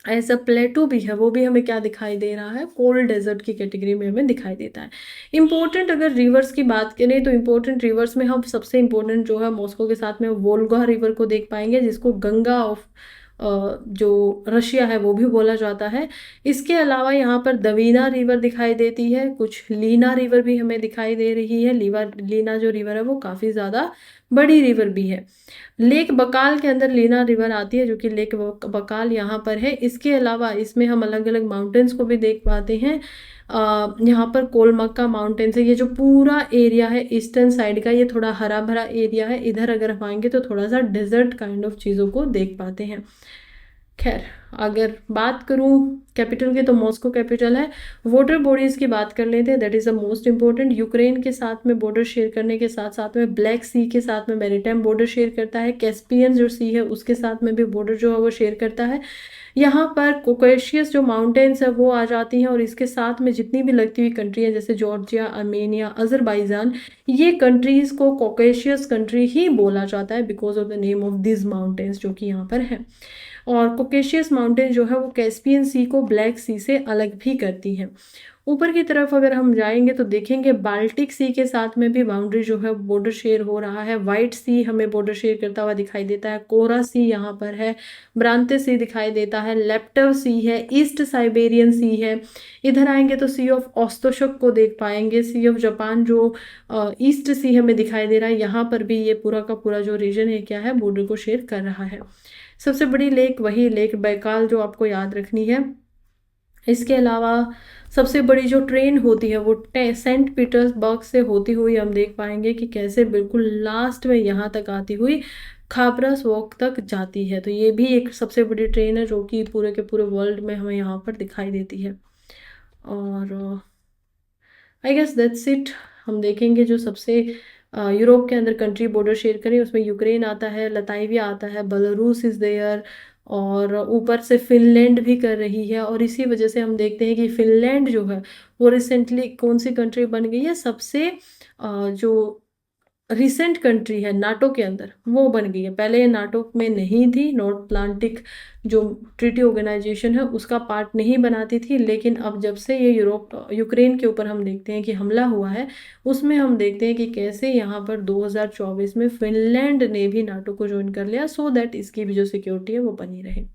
एज अ प्लेटो भी है, वो भी हमें क्या दिखाई दे रहा है, कोल्ड डेजर्ट की कैटेगरी में हमें दिखाई देता है। इम्पोर्टेंट अगर रिवर्स की बात करें तो इम्पोर्टेंट रिवर्स में हम सबसे इम्पोर्टेंट जो है मॉस्को के साथ में वोल्गा रिवर को देख पाएंगे, जिसको गंगा ऑफ जो रशिया है वो भी बोला जाता है। इसके अलावा यहाँ पर दवीना रिवर दिखाई देती है, कुछ लीना रिवर भी हमें दिखाई दे रही है। लीना जो रिवर है वो काफ़ी ज़्यादा बड़ी रिवर भी है। लेक बकाल के अंदर लीना रिवर आती है, जो कि लेक बकाल यहाँ पर है। इसके अलावा इसमें हम अलग अलग माउंटेन्स को भी देख पाते हैं। यहाँ पर कोलमक्का माउंटेन्स है, ये जो पूरा एरिया है ईस्टर्न साइड का, ये थोड़ा हरा भरा एरिया है। इधर अगर हम आएंगे तो थोड़ा सा डेजर्ट काइंड ऑफ चीज़ों को देख पाते हैं। खैर, अगर बात करूं कैपिटल की तो मॉस्को कैपिटल है। वाटर बॉडीज की बात कर लेते हैं, that is the most important. Ukraine के साथ में बॉर्डर शेयर करने के साथ साथ में ब्लैक सी के साथ में मैरीटाइम बॉर्डर शेयर करता है। कैस्पियन जो सी है उसके साथ में भी बॉर्डर जो है वो शेयर करता है। यहाँ पर कोकेशियस जो माउंटेन्स है वो आ जाती हैं, और इसके साथ में जितनी भी लगती हुई कंट्री है जैसे जॉर्जिया, आर्मेनिया, अजरबैजान, ये कंट्रीज को कोकेशियस कंट्री ही बोला जाता है because of the name of this mountains जो कि यहाँ पर है। और कोकेशियस माउंटेन जो है वो कैस्पियन सी को ब्लैक सी से अलग भी करती हैं। ऊपर की तरफ अगर हम जाएंगे तो देखेंगे बाल्टिक सी के साथ में भी बाउंड्री जो है बॉर्डर शेयर हो रहा है। व्हाइट सी हमें बॉर्डर शेयर करता हुआ दिखाई देता है। कोरा सी यहाँ पर है। ब्रांते सी दिखाई देता है। लेप्टव सी है। ईस्ट साइबेरियन सी है। इधर आएंगे तो सी ऑफ ओस्तोशक को देख पाएंगे। सी ऑफ जापान जो ईस्ट सी हमें दिखाई दे रहा है, यहाँ पर भी ये पूरा का पूरा जो रीजन है क्या है, बॉर्डर को शेयर कर रहा है। सबसे बड़ी लेक वही लेक बैकाल जो आपको याद रखनी है। इसके अलावा सबसे बड़ी जो ट्रेन होती है वो सेंट पीटर्सबर्ग से होती हुई हम देख पाएंगे कि कैसे बिल्कुल लास्ट में यहाँ तक आती हुई खाबरस वॉक तक जाती है। तो ये भी एक सबसे बड़ी ट्रेन है जो कि पूरे के पूरे वर्ल्ड में हमें यहाँ पर दिखाई देती है। और आई गेस दैट्स इट। हम देखेंगे जो सबसे यूरोप के अंदर कंट्री बॉर्डर शेयर करें उसमें यूक्रेन आता है, लताइविया आता है, बेलारूस इज़ देयर, और ऊपर से फिनलैंड भी कर रही है। और इसी वजह से हम देखते हैं कि फिनलैंड जो है वो रिसेंटली कौन सी कंट्री बन गई है, सबसे जो रिसेंट कंट्री है नाटो के अंदर वो बन गई है। पहले ये नाटो में नहीं थी, नॉर्थ अटलांटिक जो ट्रीटी ऑर्गेनाइजेशन है उसका पार्ट नहीं बनाती थी, लेकिन अब जब से ये यूक्रेन के ऊपर हम देखते हैं कि हमला हुआ है, उसमें हम देखते हैं कि कैसे यहाँ पर 2024 में फिनलैंड ने भी नाटो को ज्वाइन कर लिया, सो दैट इसकी भी जो सिक्योरिटी है वो बनी रहे।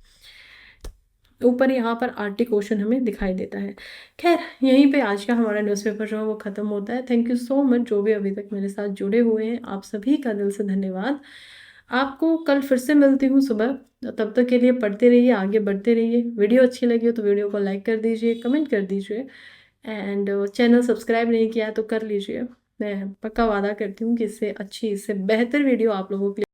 ऊपर यहाँ पर आर्टिक ओशन हमें दिखाई देता है। खैर, यहीं पे आज का हमारा न्यूज़पेपर जो है वो ख़त्म होता है। थैंक यू सो मच जो भी अभी तक मेरे साथ जुड़े हुए हैं, आप सभी का दिल से धन्यवाद। आपको कल फिर से मिलती हूँ सुबह। तब तक के लिए पढ़ते रहिए, आगे बढ़ते रहिए। वीडियो अच्छी लगी हो तो वीडियो को लाइक कर दीजिए, कमेंट कर दीजिए, एंड चैनल सब्सक्राइब नहीं किया है तो कर लीजिए। मैं पक्का वादा करती हूँ कि इससे अच्छी, इससे बेहतर वीडियो आप लोगों के लिए